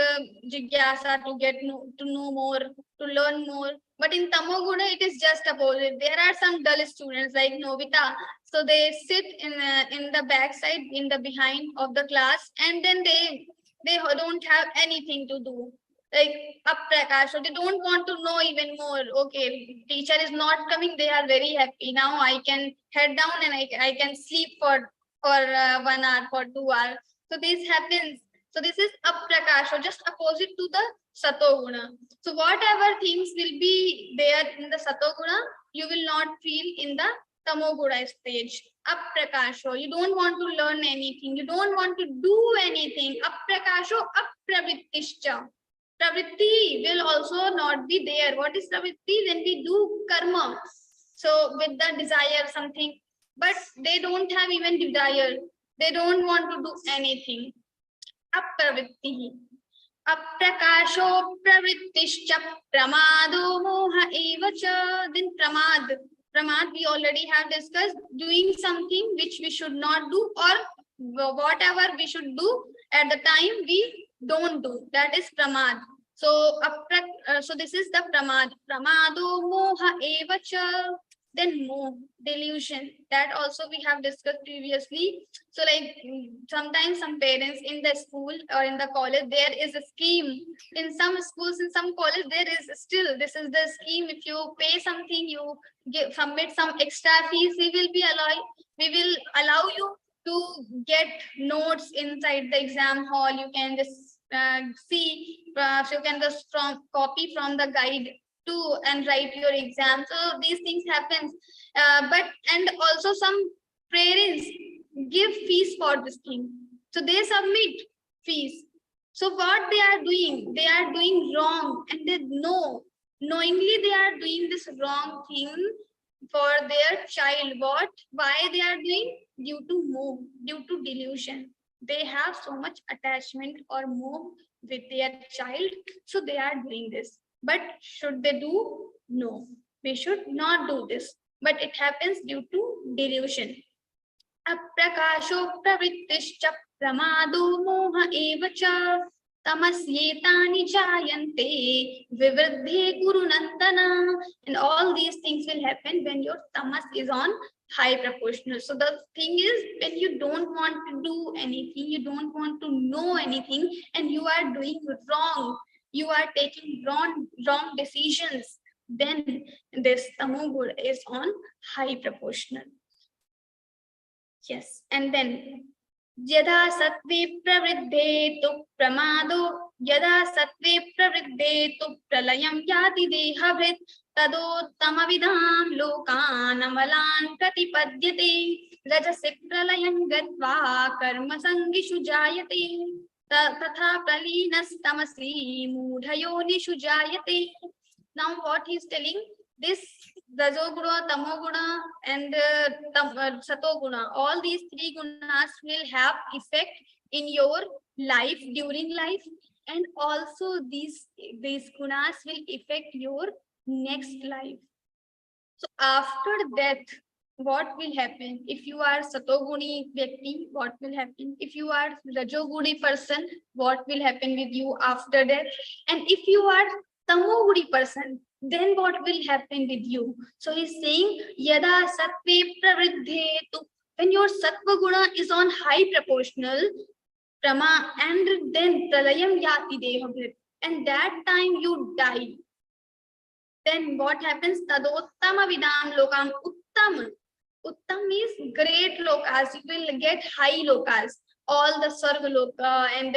jigyasa to know more, to learn more. But in tamoguna, it is just opposite. There are some dull students like Novita. So they sit in the backside, in the behind of the class, and then they don't have anything to do. Like aprakash, so they don't want to know even more. Okay, teacher is not coming, they are very happy. Now I can head down and I can sleep for 1 hour, for 2 hours. So this happens. So this is aprakash, so just opposite to the satoguna. So whatever things will be there in the satoguna, you will not feel in the tamoguna stage. Aprakasho, you don't want to learn anything, you don't want to do anything. Aprakasho apravrittischa. Pravritti will also not be there. What is pravritti? When we do karma, so with the desire something, but they don't have even desire. They don't want to do anything. Apravritti. Aprakasho pravrittischa pramado moha evacha. Then pramad. Pramad we already have discussed, doing something which we should not do, or whatever we should do at the time we don't do. That is pramad. So so this is the pramad. Pramado moha evacha. Then moh, delusion, that also we have discussed previously. So like sometimes some parents in the school or in the college, there is a scheme. In some schools, in some college, there is still, this is the scheme. If you pay something, you submit some extra fees, we will allow you to get notes inside the exam hall. You can just see, so you can just copy from the guide and write your exam. So these things happens, and also some parents give fees for this thing, so they submit fees. So what they are doing wrong, and they knowingly they are doing this wrong thing for their child. Why they are doing? Due to moh, due to delusion. They have so much attachment or moh with their child, so they are doing this. But should they do? No, we should not do this. But it happens due to delusion. Aprakasho pravrittischa pramado moha evacha tamasyetani jayante vivriddhe guru nandana. And all these things will happen when your tamas is on high proportional. So the thing is, when you don't want to do anything, you don't want to know anything, and you are doing wrong, you are taking wrong decisions, then this tamoguna is on high proportional. Yes, and then yada sattve pravriddhe tu pramado, yada sattve pravriddhe tu pralayam yati dehabhrit tado tamavidam lokan amalan pratipadyate rajasik pralayam gatva karma sangishu jayate tatha pralinas-tamasi mudhayonishu jayate. Now what he is telling, this rajoguna, tamoguna and satoguna, all these three gunas will have effect in your life, during life, and also these gunas will affect your next life. So after death, what will happen? If you are Satoguni Vyakti, what will happen? If you are Rajoguni person, what will happen with you after that? And if you are Tamoguni person, then what will happen with you? So he's saying, Yada Sattve Pravriddhetu. When your Sattva Guna is on high proportional, Prama, and then Pralayam Yati Dehabhrit, and that time you die. Then what happens? Tadottama Vidam Lokam Uttam. Uttam means great lokas. You will get high lokas, all the Sarva Loka, and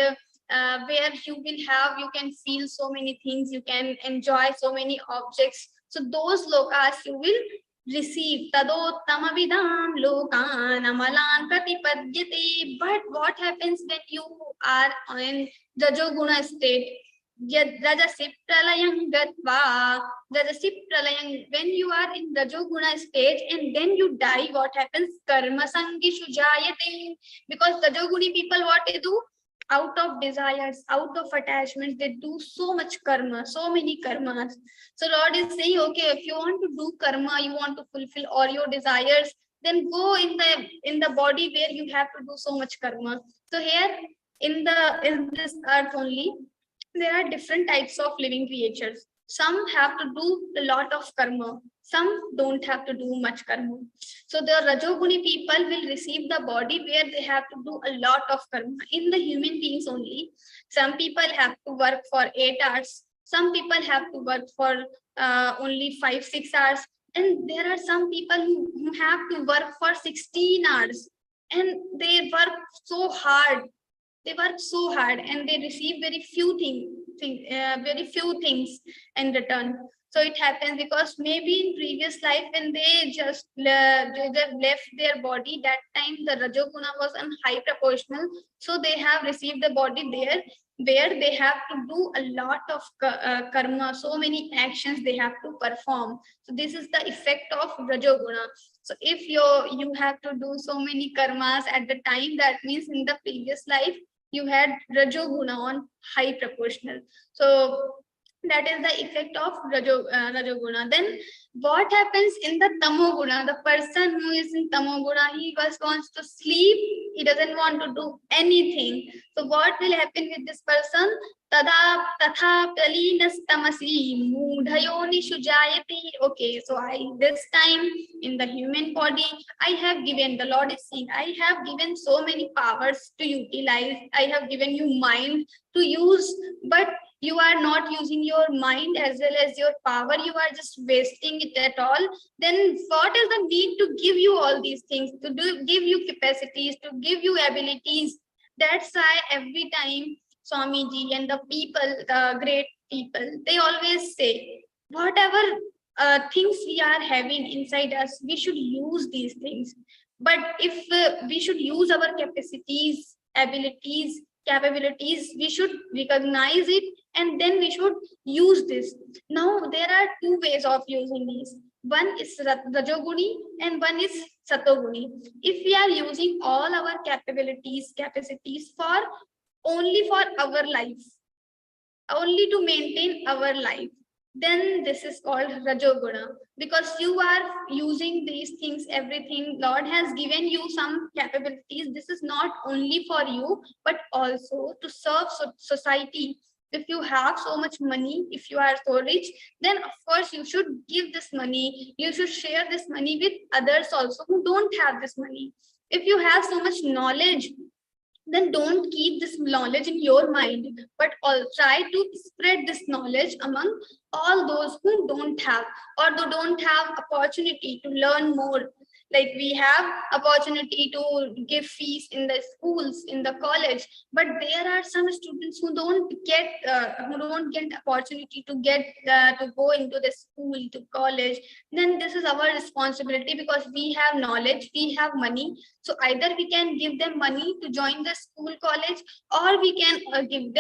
where you can feel so many things, you can enjoy so many objects. So those lokas you will receive. Tadottama Vidam Lokan Amalan Pratipadyate. But what happens when you are in Rajoguna state? Rajasi pralayam gatva. Rajasi pralayam, when you are in Rajoguna stage and then you die, what happens? Karma sangishu jayate. Because Rajoguni people, what they do? Out of desires, out of attachments, they do so much karma, so many karmas. So Lord is saying, okay, if you want to do karma, you want to fulfill all your desires, then go in the body where you have to do so much karma. So here in this earth only, there are different types of living creatures. Some have to do a lot of karma, some don't have to do much karma. So the Rajoguni people will receive the body where they have to do a lot of karma. In the human beings only, some people have to work for 8 hours, some people have to work for only 5-6 hours, and there are some people who have to work for 16 hours, and they work so hard. They work so hard and they receive very few things in return. So it happens because maybe in previous life when they just left their body, that time the Rajoguna was on high proportional. So they have received the body there where they have to do a lot of karma, so many actions they have to perform. So this is the effect of Rajoguna. So if you have to do so many karmas at the time, that means in the previous life, you had Rajoguna on high proportional. So that is the effect of Rajoguna. Then what happens in the Tamoguna? The person who is in Tamoguna, he just wants to sleep. He doesn't want to do anything. So what will happen with this person? Tada tatha pralinas tamasi mudhayoni shujayati. Okay, so this time in the human body, I have given, the Lord is saying, I have given so many powers to utilize. I have given you mind to use, but you are not using your mind as well as your power. You are just wasting it at all. Then what is the need to give you all these things, to give you capacities, to give you abilities? That's why every time Swamiji and the people, the great people, they always say, whatever things we are having inside us, we should use these things. But if we should use our capacities, abilities, capabilities, we should recognize it and then we should use this. Now there are 2 ways of using these. One is Rajoguni and one is Satoguni. If we are using all our capabilities, capacities only for our life, only to maintain our life, then this is called Rajoguna, because you are using these things, everything. Lord has given you some capabilities. This is not only for you, but also to serve society. If you have so much money, if you are so rich, then of course you should give this money. You should share this money with others also who don't have this money. If you have so much knowledge, then don't keep this knowledge in your mind, but try to spread this knowledge among all those who don't have, or who don't have opportunity to learn more. Like we have opportunity to give fees in the schools, in the college, but there are some students who don't get opportunity to get to go into the school, to college. Then this is our responsibility, because we have knowledge, we have money. So either we can give them money to join the school, college, or we can give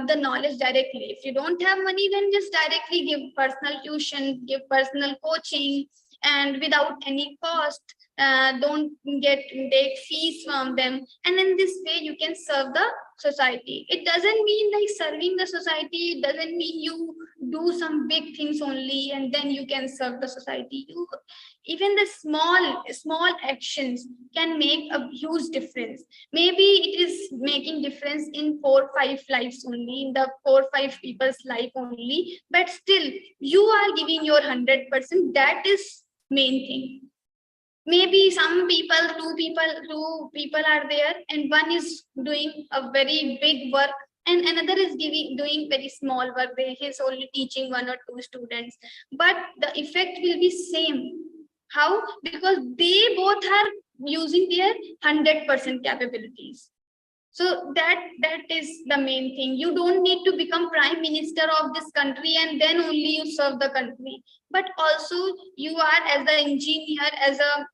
the knowledge directly. If you don't have money, then just directly give personal tuition, give personal coaching, and without any cost. Don't take fees from them, and in this way you can serve the society. It doesn't mean like serving the society. It doesn't mean you do some big things only and then you can serve the society. Even the small actions can make a huge difference. Maybe it is making difference in 4-5 lives only, in the 4-5 people's life only, but still you are giving your 100%. That is main thing. Maybe some people, two people are there, and one is doing a very big work and another is doing very small work. He is only teaching 1 or 2 students, but the effect will be same. How? Because they both are using their 100% capabilities. So that is the main thing. You don't need to become prime minister of this country and then only you serve the country, but also you are as an engineer, as a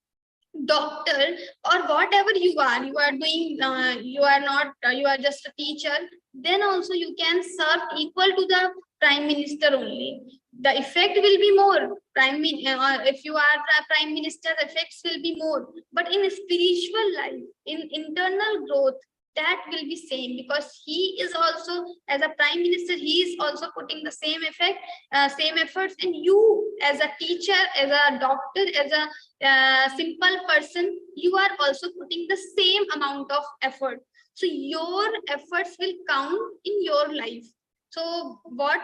doctor, or whatever you are doing. You are not, you are just a teacher. Then also you can serve equal to the prime minister only. The effect will be more. If you are the prime minister, effects will be more. But in spiritual life, in internal growth, that will be same, because he is also, as a prime minister, he is also putting the same effect, same efforts, and you as a teacher, as a doctor, as a simple person, you are also putting the same amount of effort. So your efforts will count in your life. So what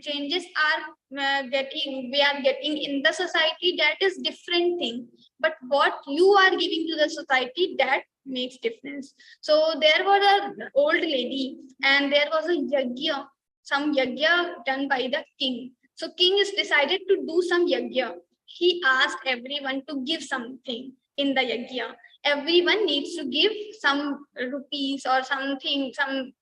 changes are we are getting in the society, that is different thing. But what you are giving to the society, that makes difference. So there was an old lady and there was a yajna, some yajna done by the king. So king is decided to do some yajna. He asked everyone to give something in the yajna. Everyone needs to give some rupees or something, some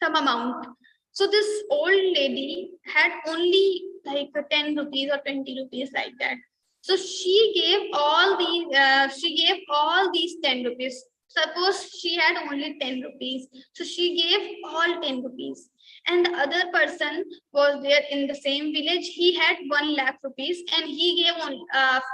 amount. So this old lady had only like 10 rupees or 20 rupees, like that. So she gave all these 10 rupees. Suppose she had only 10 rupees. So she gave all 10 rupees. And the other person was there in the same village. He had 1 lakh rupees and he gave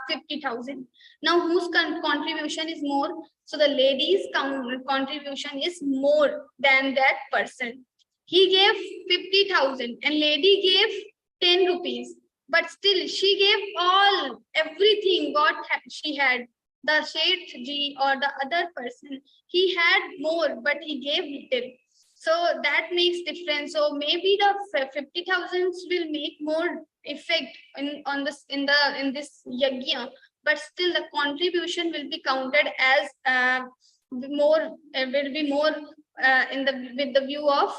50,000. Now whose contribution is more? So the lady's contribution is more than that person. He gave 50,000 and lady gave 10 rupees. But still she gave everything what she had. The Sheth ji or the other person, he had more, but he gave little. So that makes difference. So maybe the 50,000 will make more effect in this yajna, but still the contribution will be counted as more, will be more with the view of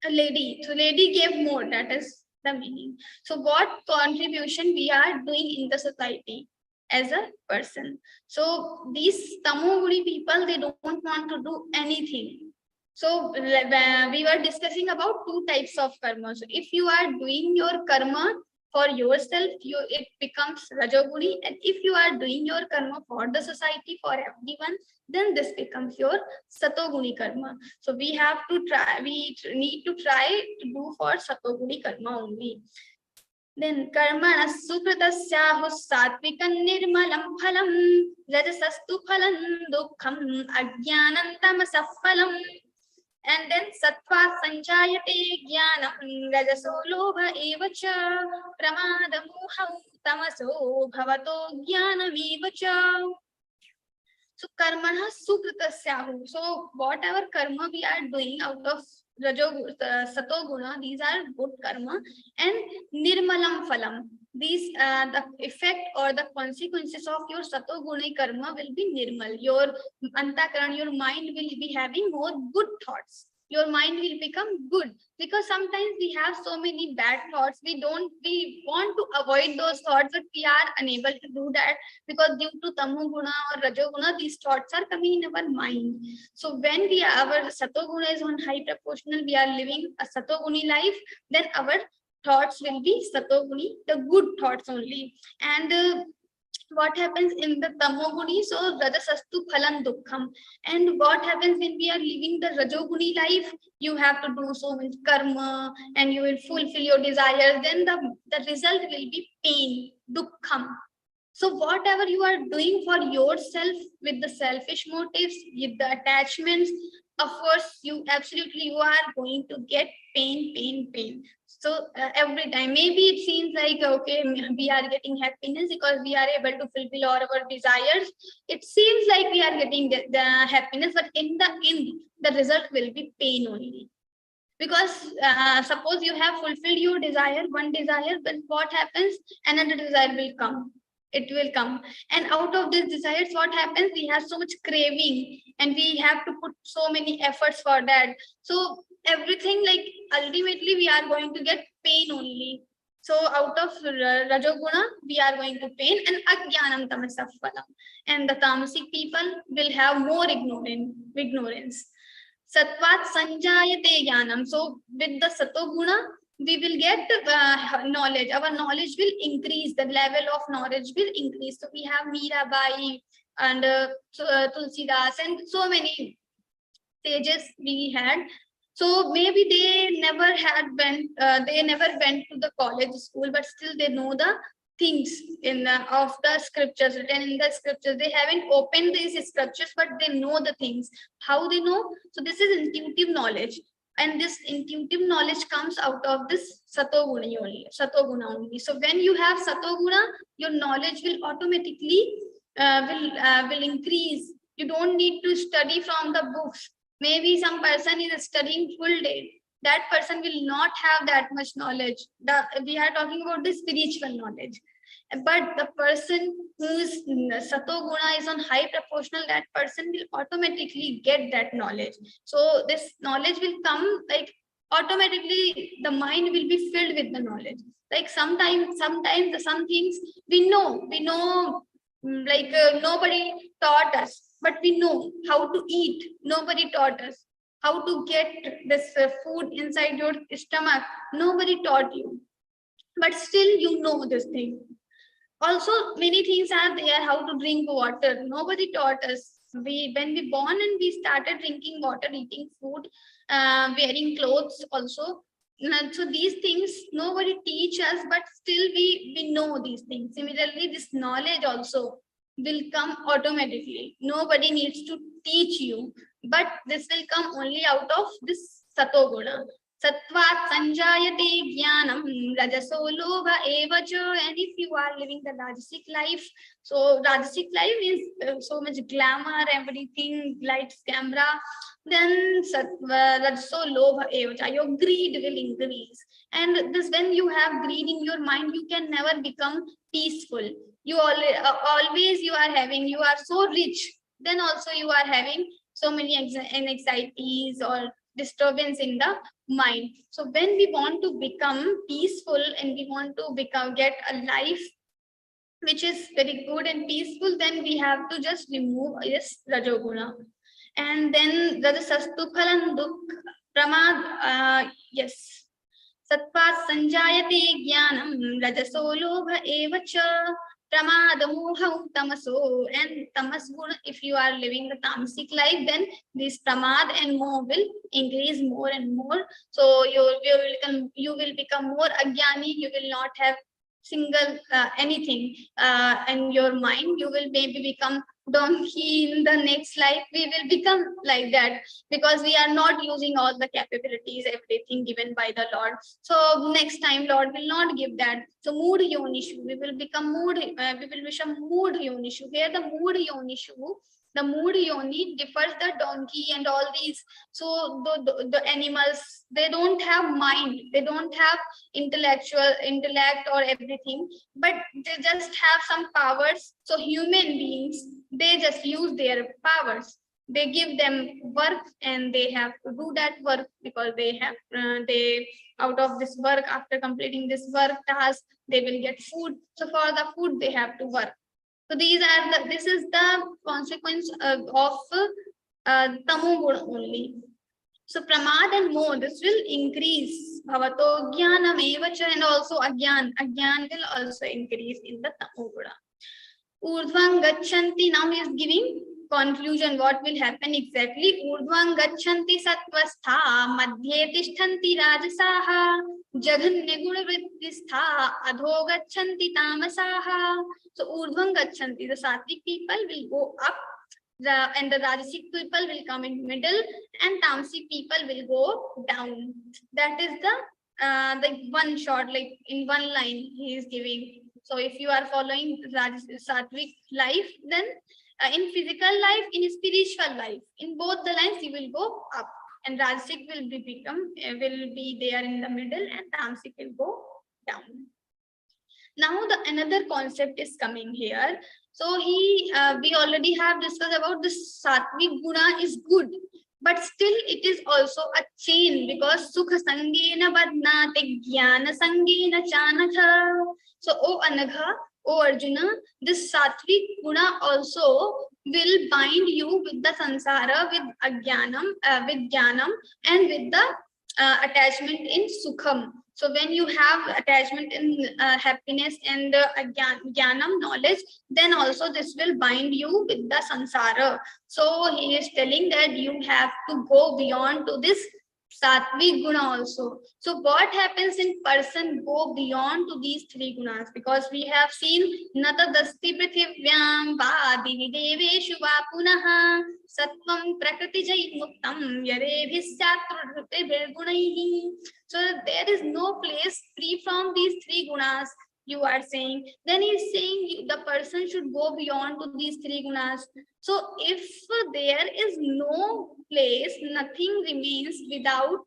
a lady. So lady gave more, that is the meaning. So what contribution we are doing in the society as a person? So these tamoguni people, they don't want to do anything. So we were discussing about 2 types of karma. So if you are doing your karma for yourself, it becomes rajoguni, and if you are doing your karma for the society, for everyone, then this becomes your satoguni karma. So we need to try to do for satoguni karma only. Then karmana sukratasyahu satvikam nirmalam phalam rajasastu phalam dukkham ajnanam tamasa phalam. And then sattva sanjayate jnanam rajaso lobha evacha pramada moha tamaso bhavato jnanam evacha. So karmana sukratasyahu. So whatever karma we are doing out of satoguna, these are good karma. And nirmalam phalam, these the effect or the consequences of your satoguni karma will be nirmal. Your antakaran, your mind will be having more good thoughts. Your mind will become good, because sometimes we have so many bad thoughts. We want to avoid those thoughts, but we are unable to do that because due to tamoguna or rajoguna, these thoughts are coming in our mind. So when our satoguna is on high proportional, we are living a satoguni life, then our thoughts will be satoguni, the good thoughts only. And what happens in the tamoguni? So rajasastu phalam dukkham. And what happens when we are living the rajoguni life? You have to do so much karma and you will fulfill your desires. Then the result will be pain, dukkham. So whatever you are doing for yourself with the selfish motives, with the attachments, of course, you are going to get pain. So every time, maybe it seems like, okay, we are getting happiness because we are able to fulfill all our desires. It seems like we are getting the happiness, but in the end, the result will be pain only. Because suppose you have fulfilled your desire, one desire, but what happens? Another desire will come. It will come. And out of these desires, what happens? We have so much craving and we have to put so many efforts for that. So everything, like, ultimately we are going to get pain only. So out of Rajoguna, we are going to pain, and Ajnanam Tamasah Phalam. And the tamasic people will have more ignorance. Sattvat Sanjayate Jnanam. So with the Satoguna, we will get knowledge. Our knowledge will increase. The level of knowledge will increase. So we have Mirabai and Tulsidas and so many sages we had. So maybe they never went to the college school, but still they know the things of the scriptures, written in the scriptures. They haven't opened these scriptures, but they know the things. How they know? So this is intuitive knowledge. And this intuitive knowledge comes out of this Satoguna only. So when you have Satoguna, your knowledge will automatically will increase. You don't need to study from the books. Maybe some person is studying full day. That person will not have that much knowledge. We are talking about the spiritual knowledge. But the person whose Satoguna is on high proportional, that person will automatically get that knowledge. So this knowledge will come, like, automatically the mind will be filled with the knowledge. Like sometimes some things we know, like nobody taught us, but we know how to eat. Nobody taught us how to get this food inside your stomach. Nobody taught you, but still you know this thing. Also, many things are there. How to drink water, nobody taught us. When we born and we started drinking water, eating food, wearing clothes also. So these things nobody teach us, but still we know these things. Similarly, this knowledge also will come automatically. Nobody needs to teach you, but this will come only out of this Satoguna. Sattvat Sanjayate Jnanam Rajaso Lobha Evacha. And if you are living the Rajasic life, so Rajasic life is so much glamour, everything, lights, camera, then Rajaso Lobha Evacha, your greed will increase. And this, when you have greed in your mind, you can never become peaceful. You always you are so rich, then also you are having so many anxieties or disturbance in the mind. So when we want to become peaceful and we want to get a life which is very good and peaceful, then we have to just remove this Rajoguna. And then Rajasastu Phalan Dukh Pramad, yes. Sattvat Sanjayate Jnanam Rajaso Lobha Evacha. Pramadamuham tamaso. And tamas guna, if you are living the tamasic life, then this pramad and moh will increase more and more. So you will become more ajnani. You will not have single anything in your mind. You will maybe become donkey in the next life. We will become like that because we are not using all the capabilities, everything given by the Lord. So next time Lord will not give that. So mood yonishu, we will become mood, we will become mood yonishu. Where the mood yonishu, the mood yoni differs the donkey and all these. So the animals, they don't have mind, they don't have intellect or everything, but they just have some powers. So human beings, they just use their powers. They give them work and they have to do that work because they have out of this work, after completing this work task, they will get food. So for the food they have to work. So this is the consequence of tamoguna only. So pramad and moh, this will increase. Bhavato jnanam evacha, and also agyan will also increase in the tamoguna. Urdhvam gachanti, now he is giving conclusion what will happen exactly. Urdhvam gachanti sattvastha madhye tishthanti rajasaha jaghanne guna vrittistha adho gachanti tamasaha. So urdhvam gachanti, the sattvic people will go up and the Rajasic people will come in middle, and Tamasic people will go down. That is the one shot, like in one line he is giving. So if you are following Sattvic life, then in physical life, in spiritual life, in both the lines you will go up, and Rajasic will be there in the middle, and Tamasic will go down. Now the another concept is coming here. So we already have discussed about the Sattvic guna is good, but still it is also a chain, because Sukha Sangena Badnate Jnana Sangena Chanakha. So O Anagha, O Arjuna, this Sattvic guna also will bind you with the sansara, with Jnanam, and with the attachment in Sukham. So when you have attachment in happiness and Jnanam, knowledge, then also this will bind you with the sansara. So he is telling that you have to go beyond to this Sattvic guna also. So what happens in person go beyond to these three gunas? Because we have seen natadasti prithivyam va divi deveshu va punaha sattvam prakriti jai muktam yarebhisyat gunaihi. So there is no place free from these three gunas, you are saying. Then he is saying the person should go beyond to these three gunas. So if there is no place, nothing remains without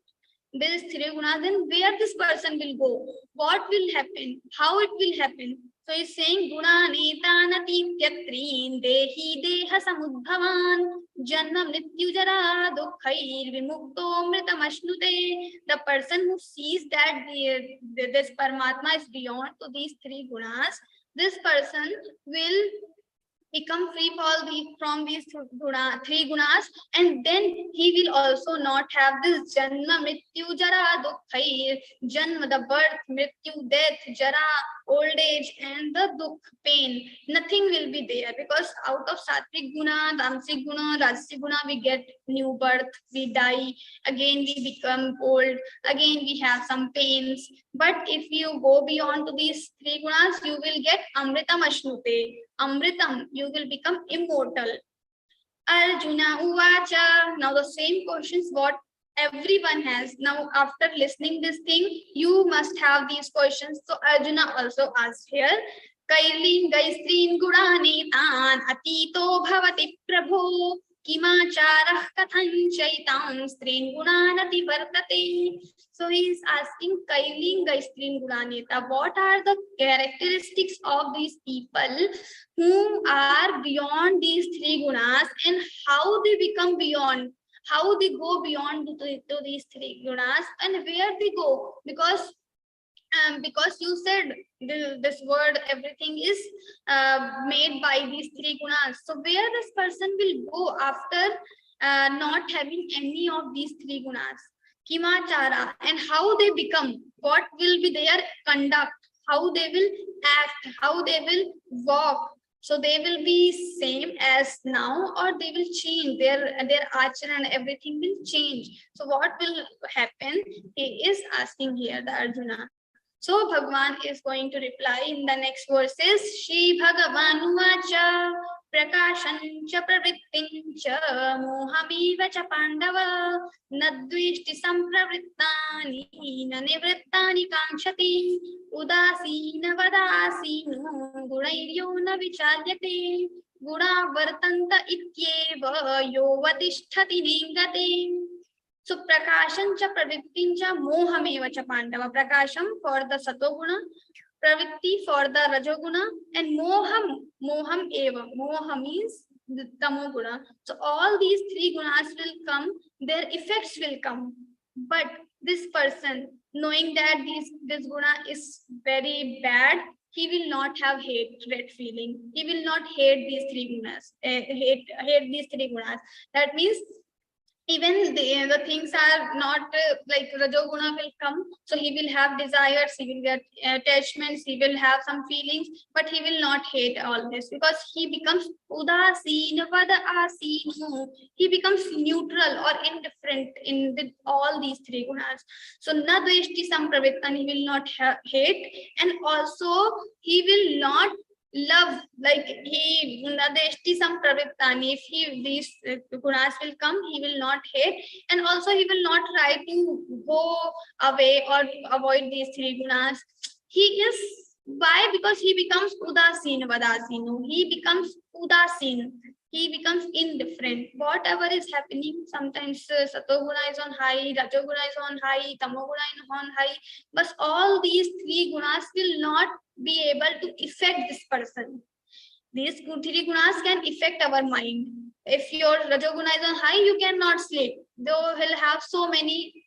these three gunas, then where this person will go? What will happen? How it will happen? So he's saying guna netanati tyatrin dehi deha samudbhavan janma mrityu jara dukhair vimukto mritamashnute. The person who sees that this Paramatma is beyond to these three gunas, this person will become free from these three gunas, and then he will also not have this janma mrityu jara dukhair, janma, the birth, mrityu, death, jara, old age, and the dukh, pain. Nothing will be there, because out of Sattvic guna, Tamasic guna, Rajasic guna, we get new birth, we die, again we become old, again we have some pains. But if you go beyond to these three gunas, you will get amritam ashnute. Amritam, you will become immortal. Arjuna uvacha. Now the same questions what everyone has. Now after listening this thing, you must have these questions. So Arjuna also asked here, Kailin gaistrin gurani tan atito bhavati prabho kimacharah kathan chaitam strin gunanati vartate. So he is asking Kailinga Strin Gulaneta, what are the characteristics of these people who are beyond these three gunas, and how they become beyond, how they go beyond to these three gunas, and where they go? Because you said this word, everything is made by these three gunas. So where this person will go after not having any of these three gunas? Kimachara, and how they become, what will be their conduct, how they will act, how they will walk. So they will be same as now, or they will change, their achara and everything will change. So what will happen? He is asking here, the Arjuna. So Bhagavan is going to reply in the next verses. Shri Bhagavan uvacha prakashancha pravrittincha mohamiva cha pandava nadvishti sampravrittani nanivrittani kamshati udasina vadasino gunairyo na vicharyate guna vartanta ityeva yo vadisthati ningate. So prakasham cha pravritti cha mohameva cha pandava. Prakasham for the satoguna, pravritti for the rajoguna, and moham eva. Moha means the tamoguna. So all these three gunas will come, their effects will come. But this person, knowing that this guna is very bad, he will not have hatred feeling. He will not hate these three gunas. Hate these three gunas. That means even the things are not like Rajoguna will come, so he will have desires, he will get attachments, he will have some feelings, but he will not hate all this, because he becomes udasina vada asinu. He becomes neutral or indifferent in with all these three gunas. So na dveshti sampravittan, he will not hate, and also he will not love, like he nadeshti sam pravittani, if these gunas will come, he will not hate, and also he will not try to go away or avoid these three gunas. He is, why? Because he becomes udasin vadasinu, he becomes udasin, he becomes indifferent. Whatever is happening, sometimes satoguna is on high, rajoguna is on high, tamoguna is on high, but all these three gunas will not be able to affect this person. These three gunas can affect our mind. If your rajoguna is on high, you cannot sleep. They will have so many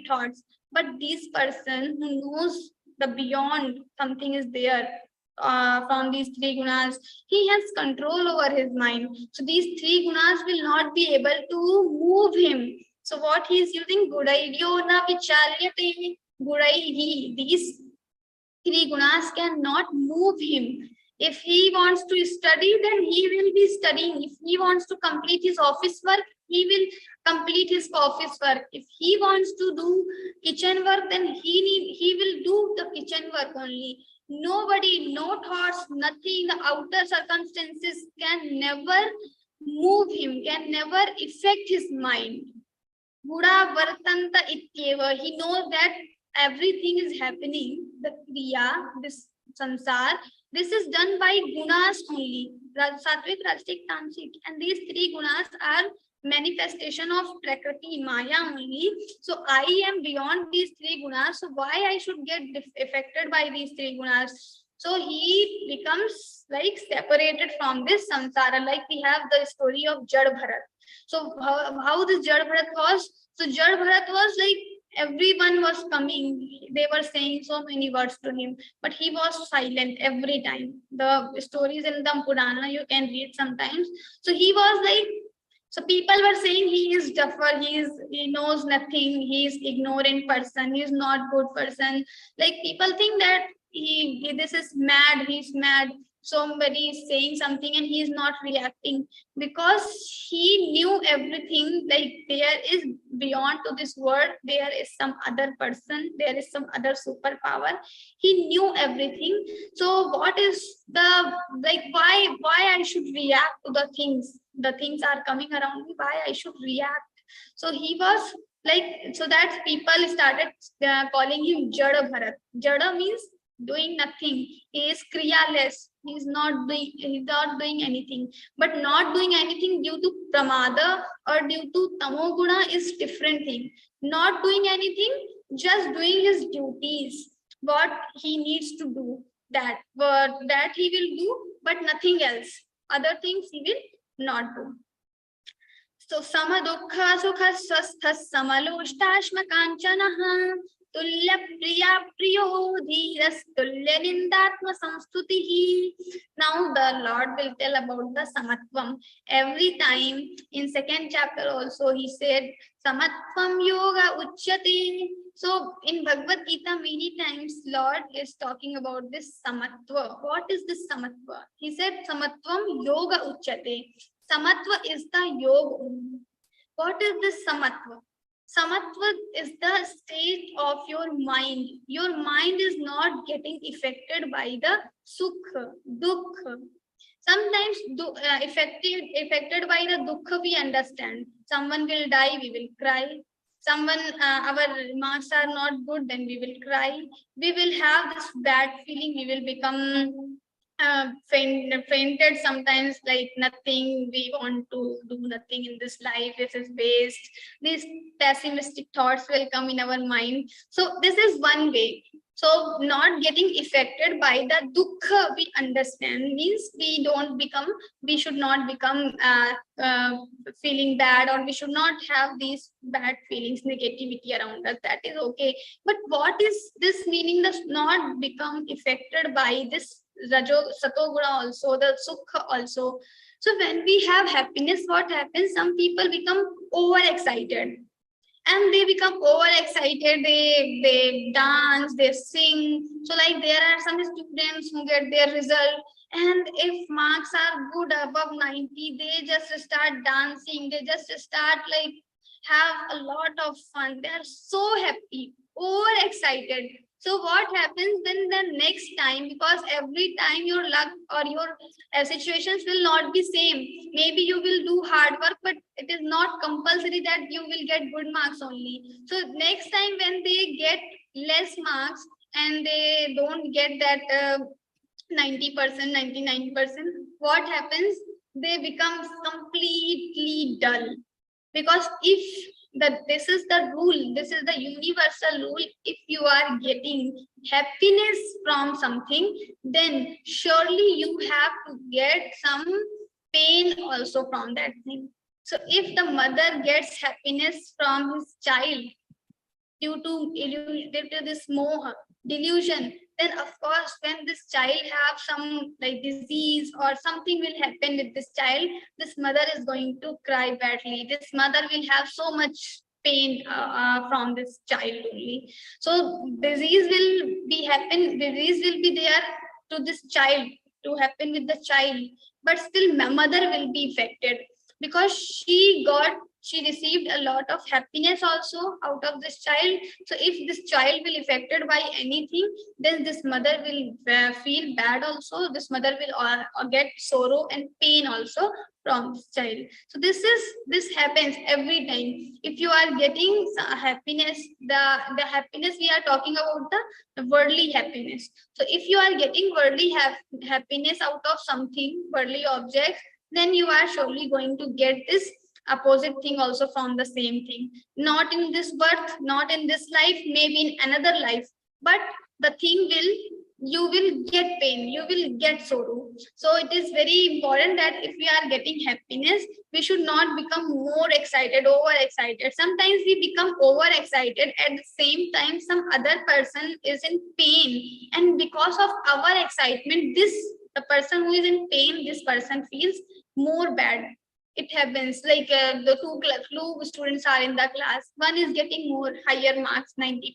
thoughts. But this person who knows the beyond, something is there from these three gunas, he has control over his mind. So these three gunas will not be able to move him. So what he is using, gudaiyo na vicharyate, gudaihi. These three gunas cannot move him. If he wants to study, then he will be studying. If he wants to complete his office work, he will complete his office work. If he wants to do kitchen work, then he will do the kitchen work only. Nobody, no thoughts, nothing, the outer circumstances can never move him, can never affect his mind. Buddha vartanta ityeva. He knows that everything is happening, the kriya, this samsar, this is done by gunas only, sattvic, rajasic, tamasic, and these three gunas are manifestation of prakriti, maya only. So I am beyond these three gunas, so why I should get affected by these three gunas? So he becomes like separated from this samsara, like we have the story of Jad Bharat. So how this Jad Bharat was? So Jad Bharat was like, everyone was coming, they were saying so many words to him, but he was silent every time. The stories in the Purana you can read sometimes. So he was like, so people were saying he is duffer, he knows nothing, he is ignorant person, he is not good person. Like people think that he this is mad, he's mad. Somebody is saying something and he is not reacting, because he knew everything, like there is beyond to this world, there is some other person, there is some other superpower. He knew everything. So what is the, like, why I should react to the things are coming around me, why I should react? So he was like, so that people started calling him Jada Bharat. Jada means doing nothing. He is kriyaless. He's not doing anything. But not doing anything due to pramada or due to tamoguna is different thing. Not doing anything, just doing his duties, what he needs to do, that he will do, but nothing else. Other things he will not do. So sama dukkha sukha swastha samalushtasma kanchanaha tulya priya priyo dhiras tulya nindatma samstutihi. Now the Lord will tell about the samatvam. Every time in second chapter also he said samatvam yoga uchyate. So in Bhagavad Gita many times Lord is talking about this samatva. What is this samatva? He said samatvam yoga uchyate. Samatva is the yoga. What is this samatva? Samatva is the state of your mind. Your mind is not getting affected by the sukha, dukkha. Sometimes affected by the dukkha we understand. Someone will die, we will cry. Someone, our marks are not good, then we will cry. We will have this bad feeling, we will become fainted sometimes, like nothing, we want to do nothing in this life, this is waste. These pessimistic thoughts will come in our mind. So this is one way. So not getting affected by the dukkha we understand means we should not become feeling bad, or we should not have these bad feelings, negativity around us. That is okay. But what is this meaning, does not become affected by this satoguna also, the sukha also? So when we have happiness, what happens? Some people become overexcited. And they become overexcited, they dance, they sing. So like there are some students who get their result, and if marks are good above 90, they just start dancing, they just start like have a lot of fun. They are so happy, overexcited. So what happens then the next time? Because every time your luck or your situations will not be same. Maybe you will do hard work, but it is not compulsory that you will get good marks only. So next time when they get less marks and they don't get that 90%, 99%, what happens? They become completely dull. Because if this is the rule, this is the universal rule, if you are getting happiness from something, then surely you have to get some pain also from that thing. So if the mother gets happiness from his child due to this moha, delusion, then of course when this child have some like disease or something will happen with this child, this mother is going to cry badly. This mother will have so much pain from this child only. So disease will be there to this child, to happen with the child, but still mother will be affected because she received a lot of happiness also out of this child. So if this child will affected by anything, then this mother will feel bad also. This mother will get sorrow and pain also from this child. So this happens every time. If you are getting happiness, the happiness we are talking about, the worldly happiness. So if you are getting worldly happiness out of something, worldly objects, then you are surely going to get this opposite thing also from the same thing. Not in this birth, not in this life, maybe in another life, but the thing you will get pain, you will get sorrow. So it is very important that if we are getting happiness, we should not become more excited, overexcited. Sometimes we become overexcited, at the same time some other person is in pain, and because of our excitement, the person who is in pain, this person feels more bad. It happens like the two students are in the class. One is getting more higher marks, 90%,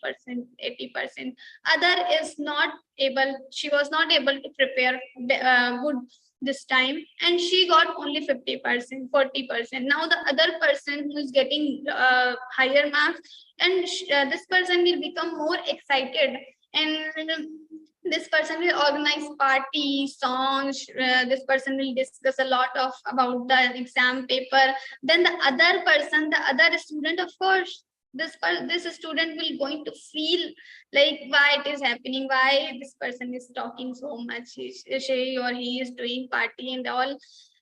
80%. Other is not able, she was not able to prepare good this time, and she got only 50%, 40%. Now the other person who is getting higher marks, and this person will become more excited, and this person will organize parties, songs. This person will discuss a lot about the exam paper. Then the other person, the other student, of course, this student will going to feel like why it is happening, why this person is talking so much, she or he is doing party and all.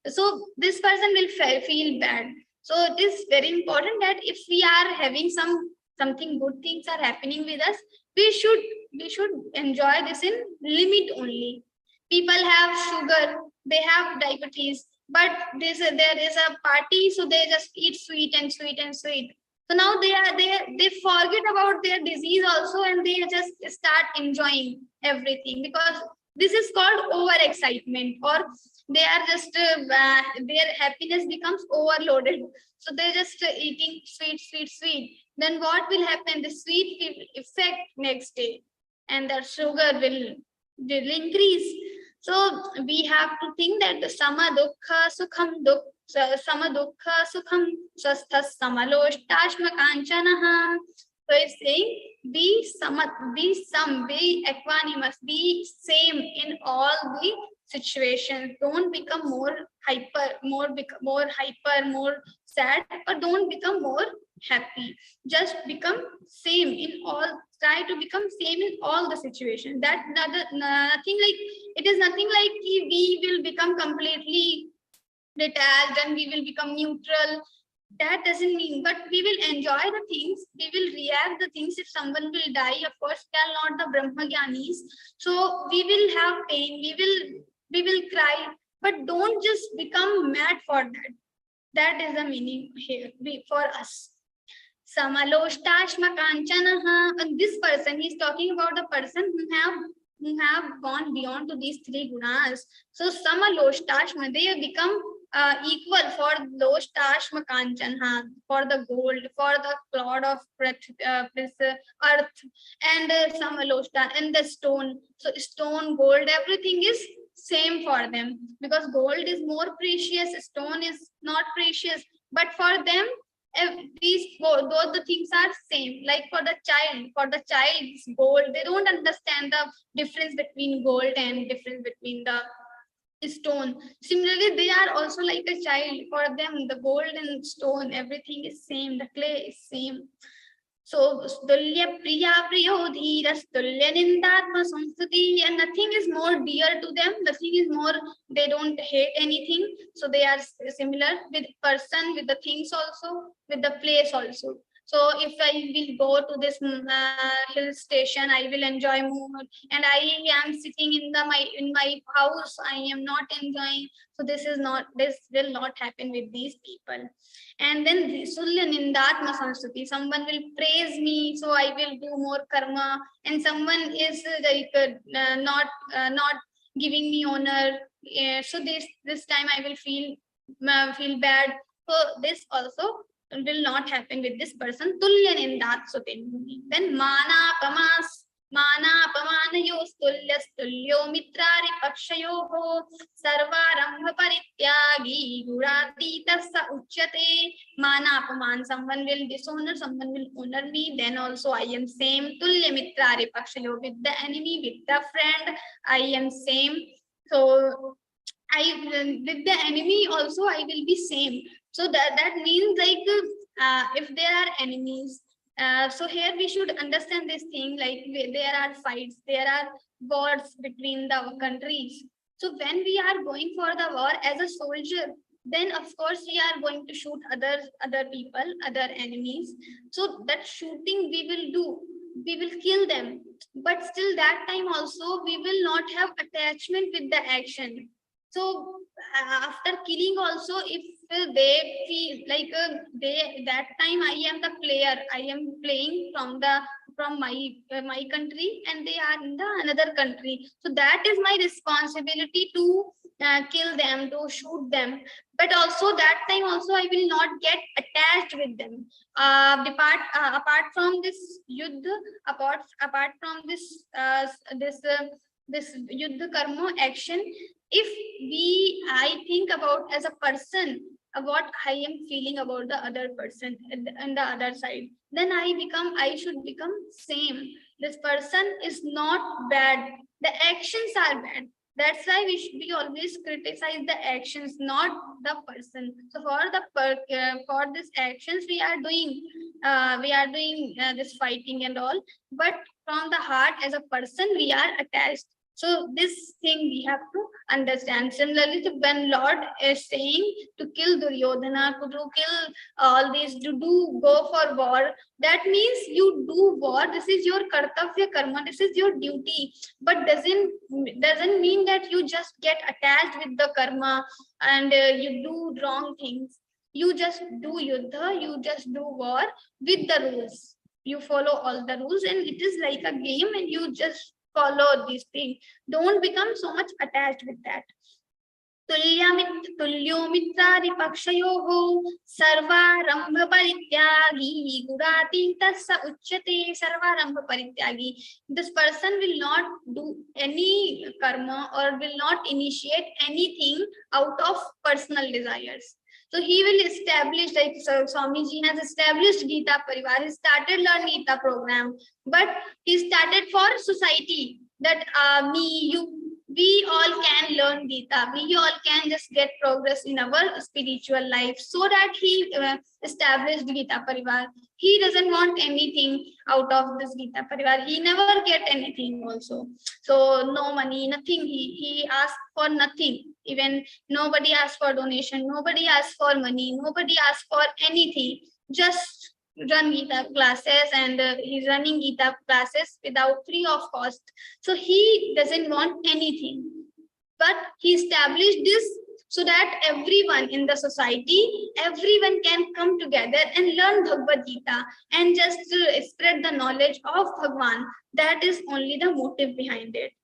So this person will feel bad. So it is very important that if we are having something good things are happening with us, we should enjoy this in limit only. People have sugar, they have diabetes, but there is a party, so they just eat sweet and sweet and sweet. So now they forget about their disease also, and they just start enjoying everything, because this is called overexcitement, or they are just their happiness becomes overloaded. So they're just eating sweet. Then what will happen? The sweet will affect next day, and the sugar will increase. So we have to think that the sama dukkha sukham swasthas samaloštāśma kanchanaha. So it's saying be equanimous, be same in all the situations. Don't become more hyper, more sad, or don't become more happy. Just become same in all. Try to become same in all the situations. That nothing like, it is nothing like we will become completely detached and we will become neutral. That doesn't mean, but we will enjoy the things, we will react the things. If someone will die, of course they are not the Brahma Gyanis, so we will have pain, we will cry, but don't just become mad for that. That is the meaning here for us. Samaloštāśma kanchanaha. And this person, he is talking about the person who have gone beyond to these three gunas. So samaloštāśma, they have become equal for loštāśma kanchanaha, for the gold, for the cloud of this earth, and samaloštā, and the stone. So stone, gold, everything is same for them, because gold is more precious, stone is not precious. But for them, Both the things are same. Like for the child it's gold. They don't understand the difference between gold and difference between the stone. Similarly, they are also like a child. For them, the gold and stone, everything is same. The clay is same. So Stulya Priya Priyo Dhiras Stulya Nindatma Samstuti, and nothing is more dear to them, nothing is more, they don't hate anything. So they are similar with person, with the things also, with the place also. So if I will go to this hill station, I will enjoy more, and I am sitting in my house, I am not enjoying. So this will not happen with these people. And then Sulya Nindatma Sanskruti, someone will praise me, so I will do more karma, and someone is not giving me honor. So this time I will feel bad. So this also will not happen with this person. Tulya Nindat Sutin. Then Mana Pamanayo Stulyo Mitrari Pakshayo Sarvarambha Parityagi Guratita Sa Uchyate. Mana Apaman, someone will dishonor, someone will honor me, then also I am same. Tulya Mitrari Pakshayo, with the enemy, with the friend, I am same. So with the enemy also I will be same. So that means like if there are enemies, so here we should understand this thing, like there are fights, there are wars between the countries. So when we are going for the war as a soldier, then of course we are going to shoot other people, other enemies. So that shooting we will do, we will kill them, but still that time also we will not have attachment with the action. So after killing also, if they feel like that time I am the player, I am playing from my country, and they are in the another country. So that is my responsibility to kill them, to shoot them. But also that time also I will not get attached with them. Apart from this yuddha, apart from this yuddha karma action, if I think about as a person what I am feeling about the other person and the other side, then I should become same. This person is not bad, the actions are bad. That's why we always criticize the actions, not the person. So for this actions we are doing this fighting and all, but from the heart as a person we are attached. So this thing we have to understand. Similarly, when Lord is saying to kill Duryodhana, to kill all these, to go for war, that means you do war. This is your kartavya karma. This is your duty. But doesn't mean that you just get attached with the karma and you do wrong things. You just do yuddha. You just do war with the rules. You follow all the rules, and it is like a game, and you just follow these things. Don't become so much attached with that. Tulyo mitrari pakshayoho sarvarambha parityagi gurati tassa uchyate. Sarvarambha parityagi. This person will not do any karma or will not initiate anything out of personal desires. So he will establish, like Swamiji has established Geeta Parivar. He started Learn Geeta program, but he started for society, that me, you, we all can learn Geeta. We all can just get progress in our spiritual life. So that he established Geeta Parivar. He doesn't want anything out of this Geeta Parivar. He never get anything also. So no money, nothing. He asked for nothing. Even nobody asked for donation. Nobody asked for money. Nobody asked for anything. Just run Geeta classes, and he's running Geeta classes without free of cost. So he doesn't want anything, but he established this so that everyone in the society, everyone can come together and learn Bhagavad Gita and just spread the knowledge of Bhagwan. That is only the motive behind it.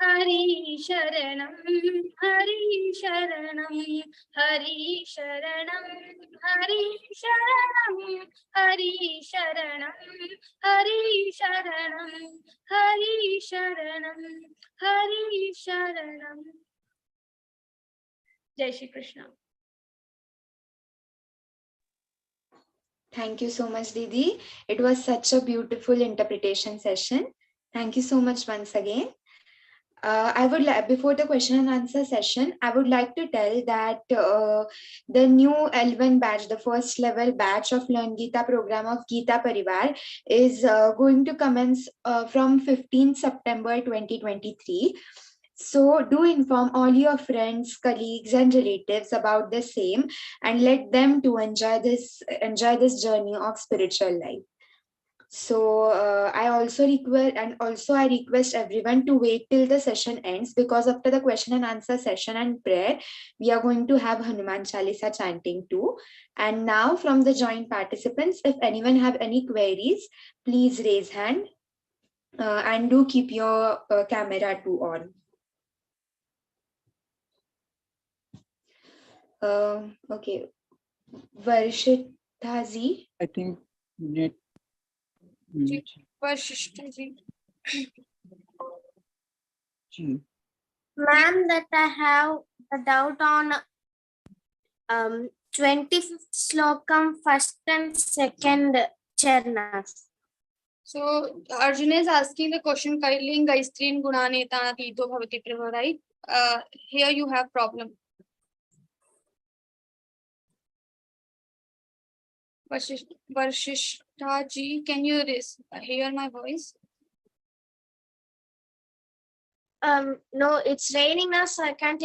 Hari Sharanam, Hari Sharanam, Hari Sharanam, Hari Sharanam, Hari Sharanam, Hari Sharanam, Hari Sharanam, Hari Sharanam. Jai Shri Krishna. Thank you so much, Didi. It was such a beautiful interpretation session. Thank you so much once again. I would like, before the question and answer session, I would like to tell that the new L1 batch, the first level batch of Learn Geeta program of Geeta Parivar is going to commence from 15th September 2023. So do inform all your friends, colleagues, and relatives about the same, and let them to enjoy this journey of spiritual life. So I request everyone to wait till the session ends, because after the question and answer session and prayer, we are going to have Hanuman Chalisa chanting too. And now from the joint participants, if anyone have any queries, please raise hand and do keep your camera too on. Okay, Varshita ji. I think net. Varshishta ji. Ma'am, that I have a doubt on 25th slokam, first and second charnas. So Arjuna is asking the question, Kailinga Istrin Gunanetana Tito Bhavati Prima, right? Here you have problem. Varshishta ji, can you hear my voice? No, it's raining now, so I can't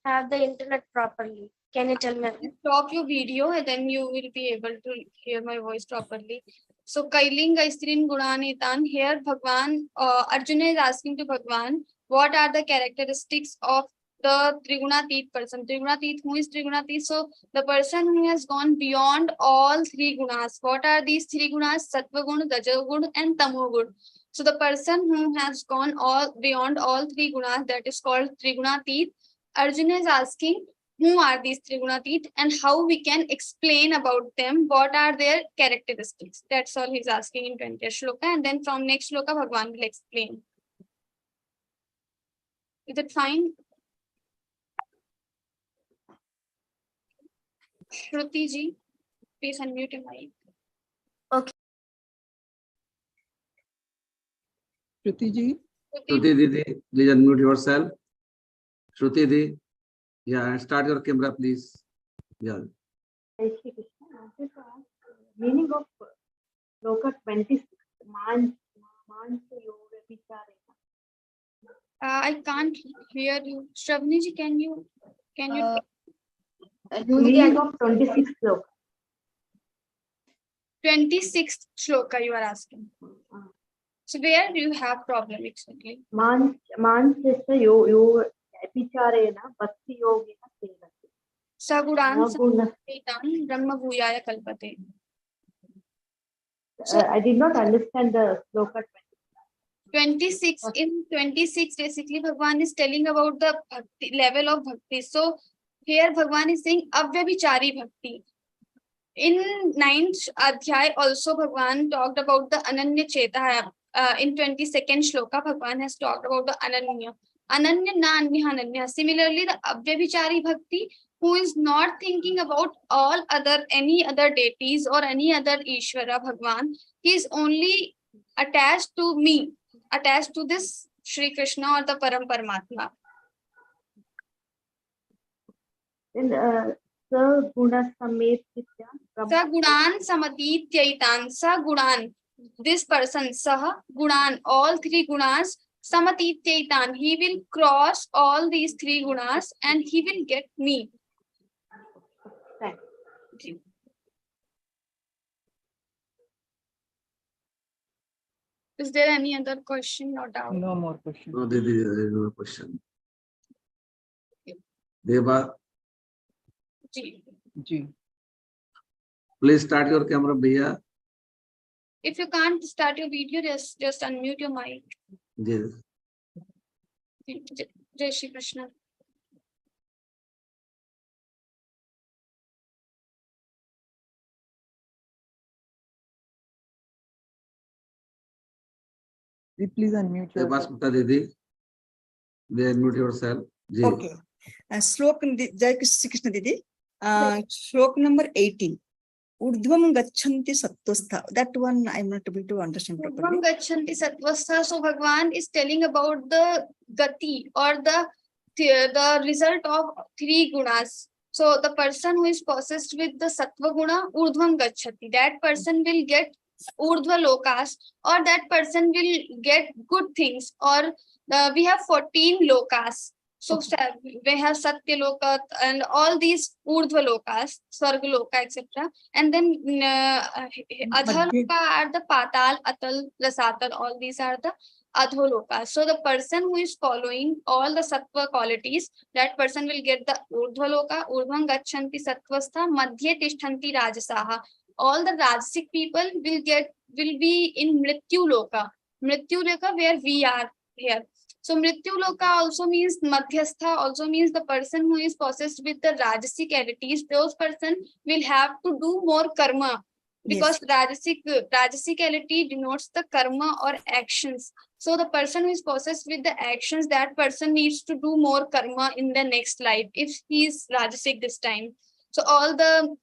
have the internet properly. Can you tell me? Stop your video and then you will be able to hear my voice properly. So Kailinga Istrin Gunanitan, here Bhagwan, Arjuna is asking to Bhagwan, what are the characteristics of the Trigunatit person? Trigunatit, who is Trigunatit? So the person who has gone beyond all three gunas. What are these three gunas? Sattva gun, Raja gun, and Tamo gun. So the person who has gone beyond all three gunas, that is called Trigunatit. Arjuna is asking, who are these Trigunatit and how we can explain about them? What are their characteristics? That's all he's asking in 20th shloka, and then from next shloka, Bhagwan will explain. Is it fine? Shruti ji, please unmute your mic. Okay. Shruti ji. Shruti Didi, please unmute yourself. Shruti Didi, yeah, and start your camera, please. Yeah. Meaning of Loka 26, Man Yoga Vicharena. I can't hear you. Shravani ji, can you? Meaning of 26 Loka. 26th shloka you are asking. So where do you have problem exactly? Man Yoga Vicharena Bhakti Yogena Sevati. Sagudan Sagudan Brahma Bhuyaya Kalpate. I did not understand the Loka 26. In 26, basically, Bhagwan is telling about the bhakti, level of bhakti. So here Bhagwan is saying Avyabhichari bhakti. In 9th Adhyay, also Bhagwan talked about the Ananya Cheta. In 22nd shloka, Bhagwan has talked about the Ananya. Ananya na anya ananya. Similarly, the Avyabhichari bhakti, who is not thinking about any other deities or any other Ishvara Bhagwan, he is only attached to me, attached to this Shri Krishna or the Param Paramatma. Saguna Sagunan Samatityaitan. Sagunan. This person, Saha, Gunan, all three gunas, Samatityaitan. He will cross all these three gunas and he will get me. Okay. Is there any other question or doubt? No more question. No, Didi, there is no question. Deva, Ji. please start your camera, Bhaiya. If you can't start your video, just unmute your mic. Yes. Jai Shri Krishna. Please unmute yourself. Basmata Didi, they unmute yourself. Ji. Okay. Slok Jai Shri Krishna Didi. Slok number 18. Urdhvam gachanti sattvastha. That one I'm not able to understand properly. Urdhvam gachanti sattvastha. So Bhagwan is telling about the gati or the result of three gunas. So the person who is possessed with the sattva guna, urdhvam gacchati, that person will get urdhva lokas, or that person will get good things, or we have 14 lokas. So we have Satya Loka and all these Urdhva Lokas, Swarga Loka, etc. And then Adha Loka are the Patal, Atal, Rasatal, all these are the Adho Lokas. So the person who is following all the Sattva qualities, that person will get the Urdhva Loka, Urdhvam Gachanti Sattvastha, Madhye Tishthanti Rajasaha. All the Rajasic people will be in Mrityu Loka. Mrityu Loka where we are here. So Mrityu Loka also means Madhyastha, also means the person who is possessed with the Rajasic entities. Those person will have to do more karma, because Rajasicality denotes the karma or actions. So the person who is possessed with the actions, that person needs to do more karma in the next life if he is Rajasic this time. So all the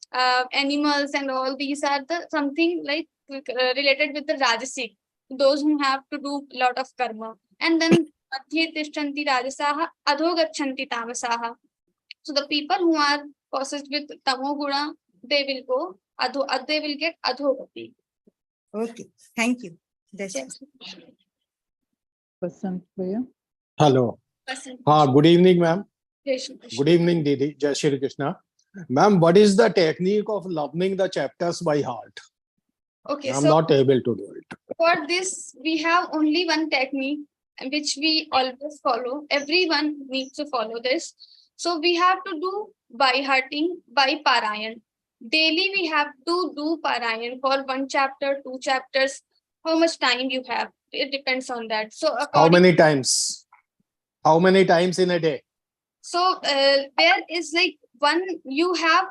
animals and all these are the something like related with the Rajasic, those who have to do a lot of karma. And then Madhye Tishtanti Rajasaha, Adho Gachanti Tamasaha. So the people who are possessed with Tamo Guna, they will go Adho, they will get Adhogati. Okay, thank you. That's Yes. Vasant Bhaiya. Hello. Good evening, ma'am. Good evening, Didi. Jai Shri Krishna. Ma'am, what is the technique of learning the chapters by heart? Okay, I'm so not able to do it. for this, we have only one technique which we always follow. Everyone needs to follow this. So we have to do by hearting, by Parayan. Daily we have to do Parayan for 1 chapter, 2 chapters. How much time you have? It depends on that. So How many times? How many times in a day? So there is like you have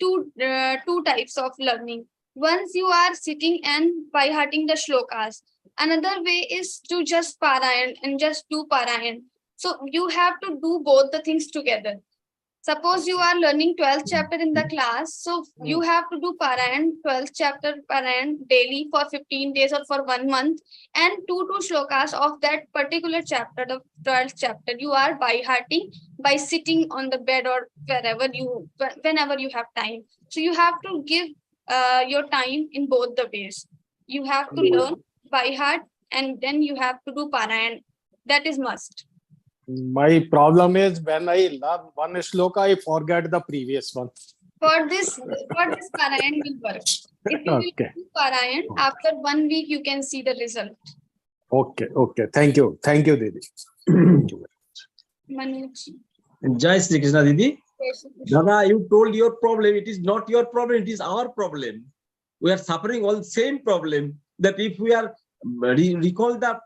two types of learning. Once you are sitting and by hearting the shlokas. Another way is to just Parayan and just do Parayan. So you have to do both the things together. Suppose you are learning 12th chapter in the class, so you have to do Parayan, 12th chapter Parayan daily for 15 days or for 1 month, and 2 shlokas of that particular chapter, the 12th chapter. You are by hearting, by sitting on the bed or whenever you have time. So you have to give your time in both the ways. You have to learn by heart and then you have to do Parayan. That is must. My problem is when I learn one shloka, I forget the previous one. For this Parayan will work. If you will do Parayan, after 1 week, you can see the result. Okay. Thank you, Didi. Thank you. Manoj. Jai Shri Krishna Didi. Dada, you told your problem. It is not your problem. It is our problem. We are suffering all the same problem. That if we are recall the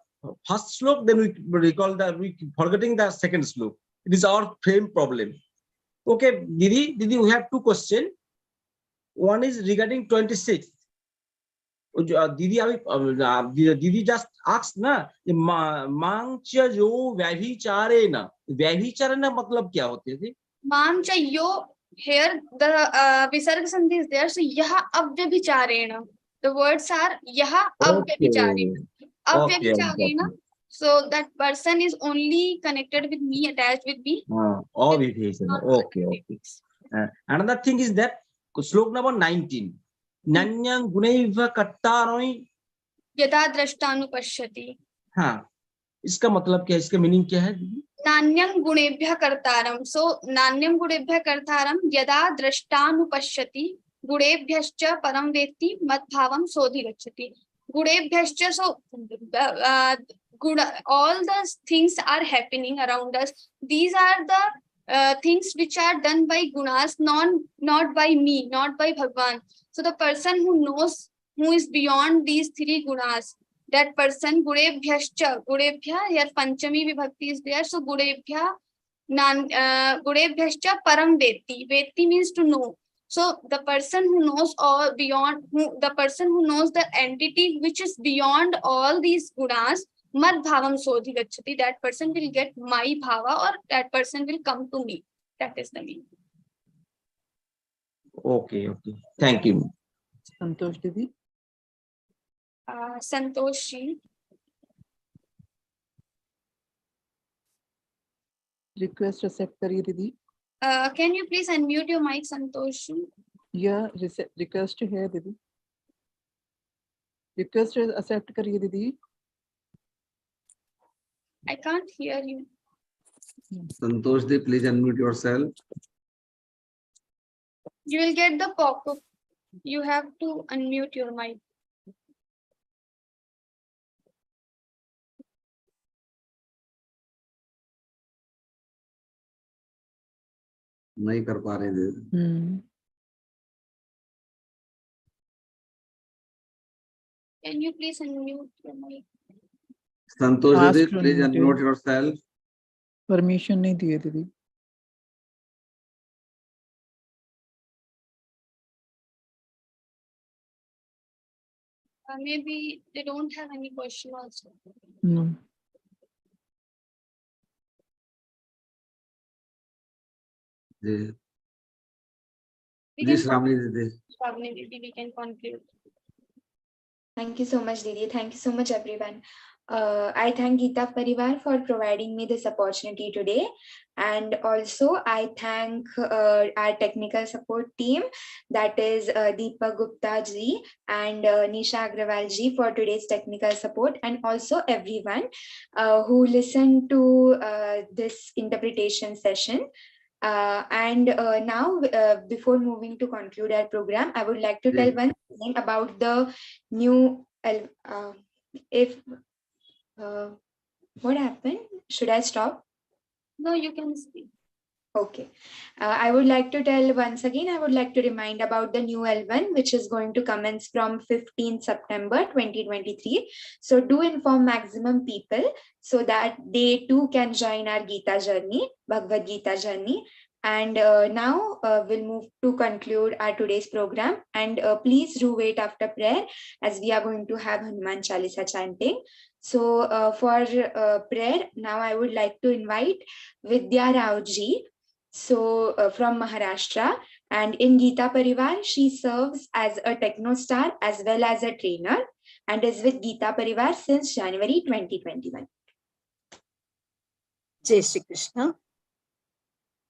first slok, then we forgetting the second slok. It is our same problem. Okay, Didi, we have 2 questions. One is regarding 26. Didi just asked na, Mangcha yo vyabhichare na. Vyabhichare na matlab kya hote the? Mangcha yo, here the Visarga Sandhi is there. So yaha avyabhicharena. The words are yaha avyabhicharena. Avyabhicharena. So that person is only connected with me, attached with me. Okay. Another thing is that slok number 19. Nanyang gunaiva kattaroi Yada drashtanupashyati. हाँ, इसका मतलब क्या है? इसका meaning क्या है? नान्यं गुणेभ्यः कर्तारं. So नान्यं गुणेभ्यः कर्तारं यदा द्रष्टानुपश्यति गुणेभ्यश्च परं वेत्ति मद्भावं सोऽधिगच्छति. Gudebhyascha, so all the things are happening around us. These are the things which are done by gunas, not by me, not by Bhagwan. So the person who knows, who is beyond these 3 gunas, that person gudebhyascha, gudebhya, here panchami vibhakti is there, so gudebhya gudebhyascha param veti. Veti means to know. So the person who knows all beyond, the person who knows the entity which is beyond all these gunas, mad bhavam sodhi gacchati, that person will get my bhava, or that person will come to me. That is the meaning. Okay, okay. Thank you. Santosh Didi. Santoshi. Request accept करिए दीदी. Can you please unmute your mic, Santoshi? Yeah, request है दीदी. Request accept करिए दीदी. I can't hear you. Santosh Ji, please unmute yourself. You will get the pop-up. You have to unmute your mic. नहीं कर पा रहे थे. Can you please unmute your mic? Santosh Ji, Ask to please unmute unmute yourself. Permission नहीं दिए दीदी. Maybe they don't have any question also. No. Ji. We ji can Shravani दीदी. Shravani Didi, we can conclude. Thank you so much, Didi. Thank you so much, everyone. I thank Geeta Parivar for providing me this opportunity today. And also I thank our technical support team, that is Deepa Gupta ji and Nisha Agrawal ji for today's technical support, and also everyone who listened to this interpretation session. Now, before moving to conclude our program, I would like to tell one thing about the new. What happened? Should I stop? No, you can speak. Okay. I would like to tell once again, I would like to remind about the new L1, which is going to commence from 15th September 2023. So do inform maximum people so that they too can join our Geeta journey, Bhagavad-Gītā journey. And now we'll move to conclude our today's program. And please do wait after prayer, as we are going to have Hanuman Chalisa chanting. So for prayer, now I would like to invite Vidya Rao ji. So from Maharashtra, and in Geeta Parivar, she serves as a techno star as well as a trainer, and is with Geeta Parivar since January 2021. Jai Shri Krishna.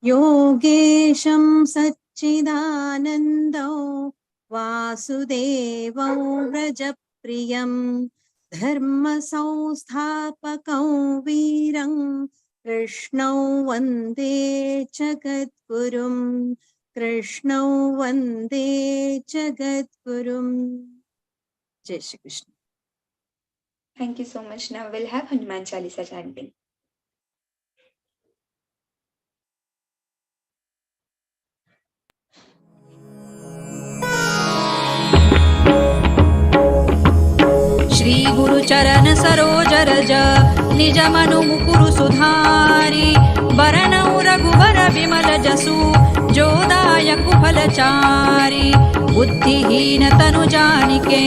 Yogesham Satchidanando Vasudevau Vrajapriyam Dharma Samsthapakam Veeram Krishnau Vande Jagadgurum. Krishnau Vande Jagadgurum. Jai Shri Krishna. Thank you so much. Now we'll have Hanuman Chalisa chanting. Shri गुरु चरण सरोज रज निज मनु मुकुरु सुधारी बरनउ रघुबर विमल जसु जोदायकु फलचारी बुद्धिहीन तनु जानिके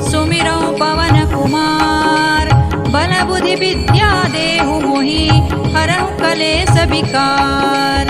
सुमिरौ पवन कुमार बल बुद्धि विद्या देहु मोहि हरहु कलेस विकार।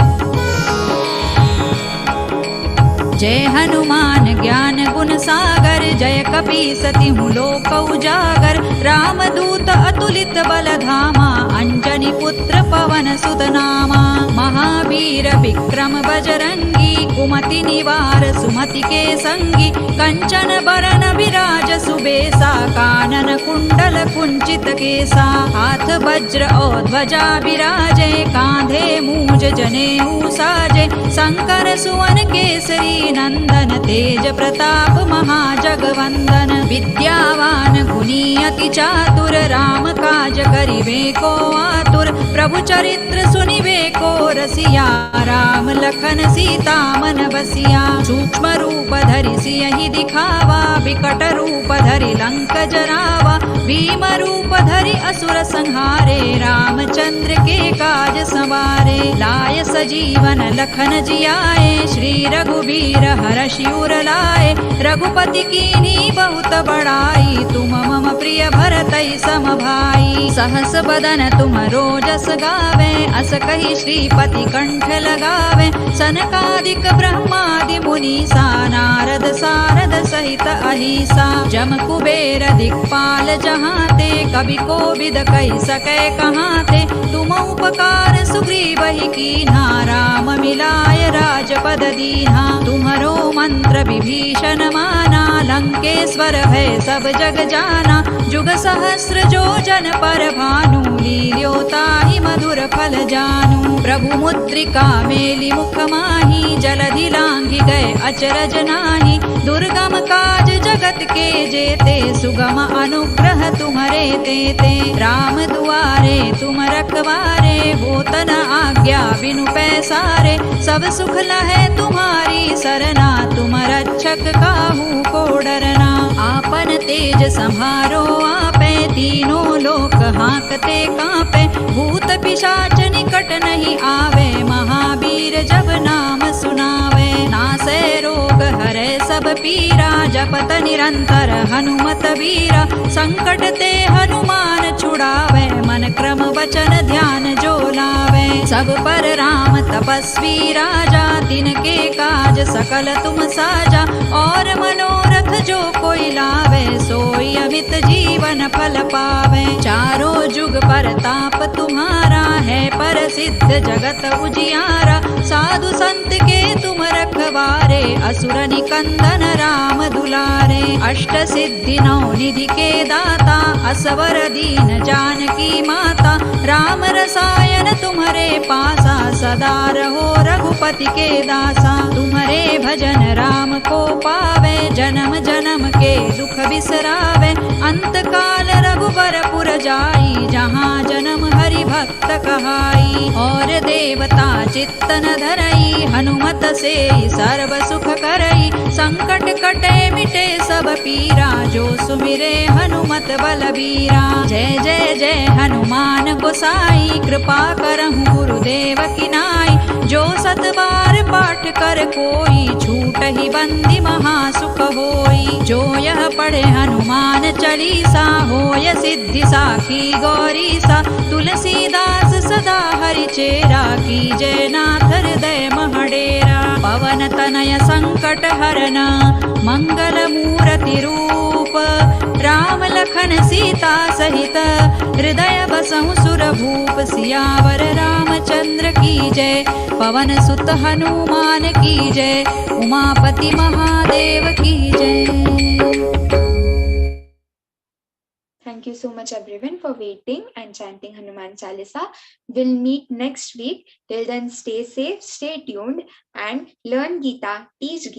जय हनुमान ज्ञान गुण सागर जय कपीसति लोक उजागर रामदूत अतुलित बल धामा अंजनी पुत्र पवन सुत नामा महावीर विक्रम बजरंगी कुमति निवार सुमति के संगी कंचन बरन विराज सुबेसा कानन कुंडल कुंचित केसा हाथ वज्र और ध्वजा विराजे कांधे मूज जनेऊ साजे शंकर सुवन केसरी नंदन तेज प्रताप महाजगवंदन विद्यावान गुणी अति चातुर राम काज करिबे को आतुर प्रभु चरित्र सुनिबे को रसिया राम लखन सीता मन बसिया सूक्ष्म रूप धरि सियहि दिखावा विकट रूप धरि लंक जरावा भीम रूप धरि असुर संहारे रामचंद्र के काज संवारे लाय सजीवन लखन जियाए श्री रघुबीर हरषि उर लाए रघुपति कीन्ही बहुत बड़ाई तुम मम प्रिय भरतहि सम भाई सहस बदन तुम रोजस गावे अस कहि श्रीपति कंठ लगावे सनकादिक ब्रह्मादि मुनीसा नारद सारद सहित अहिसा जम कुबेर दिक्पाल जहाते कवि कोविद कहि सकै कहाते तुम उपकार सुग्रीवहि कीन्हा राम मिलाय राजपद दीन्हा तुम्हरो मंत्र विभीषण माना लंकेश्वर भय सब जग जाना जुग सहस्र जो जन पर भानु लील्योताहि मधुर फल जानू प्रभु मुद्रिका मेलि मुख माही जलधि लांघि गए अचरज नाही दुर्गम काज जगत के जेते सुगम अनुग्रह तुम्हरे तेते राम दुआरे तुम रखवारे होत न आज्ञा बिनु पैसारे सब सुख लहै तुम्हारी सरना तुम रक्षक काहू को डरना आपन तेज सम्हारो आपे तीनों लोक हांकते कांपे भूत पिशाच निकट नहीं आवे महावीर जब नाम सुनावे नासै रोग हरै सब पीरा जपत निरंतर हनुमत वीरा संकट ते हनुमान छुड़ावे मन क्रम वचन ध्यान जो लावे सब पर राम तपस्वी राजा तिनके काज सकल तुम साजा और मनोरथ जो कोई लावे सोई अमित जीवन फल पावे चारों जुग पर ताप तुम्हारा है पर सिद्ध जगत उजियारा साधु संत के तुम रखवारे असुर निकंदन राम दुलारे अष्ट सिद्धि नौ निधि के दाता असवर दीन जानकी माता राम रसायन तुम्हारे पासा सदा रहो रघुपति के दासा तुम्हारे भजन राम को पावे जन्म जन्म के दुख बिसरावे अंत काल रघुबर पुर जाई जहाँ जन्म हरि भक्त कहाई और देवता चित्तन धरई हनुमत से सर्व सुख करई संकट कटे मिटे सब पीरा जो सुमिरे हनुमत बलबीरा जय जय जय हनुमान गोसाई कृपा करहु गुरुदेव की नाई जो सत बार पाठ कर कोई छूट ही बंदी महासुख होई जो यह पढ़े हनुमान चालीसा होय सिद्धि साखी गौरीसा तुलसीदास सदा हरि चेरा की जय नाथ हृदय महडेरा पवन तनय संकट हरना मंगल मूर्ति रूप राम लखन सीता सहित हृदय बसहु सुर भूप सियावर रामचंद्र की जय पवन सुत हनुमान की जय उमापति महादेव की जय। Thank you so much everyone for waiting and chanting Hanuman Chalisa. We'll meet next week. Till then, stay safe, stay tuned and learn Geeta, teach Geeta.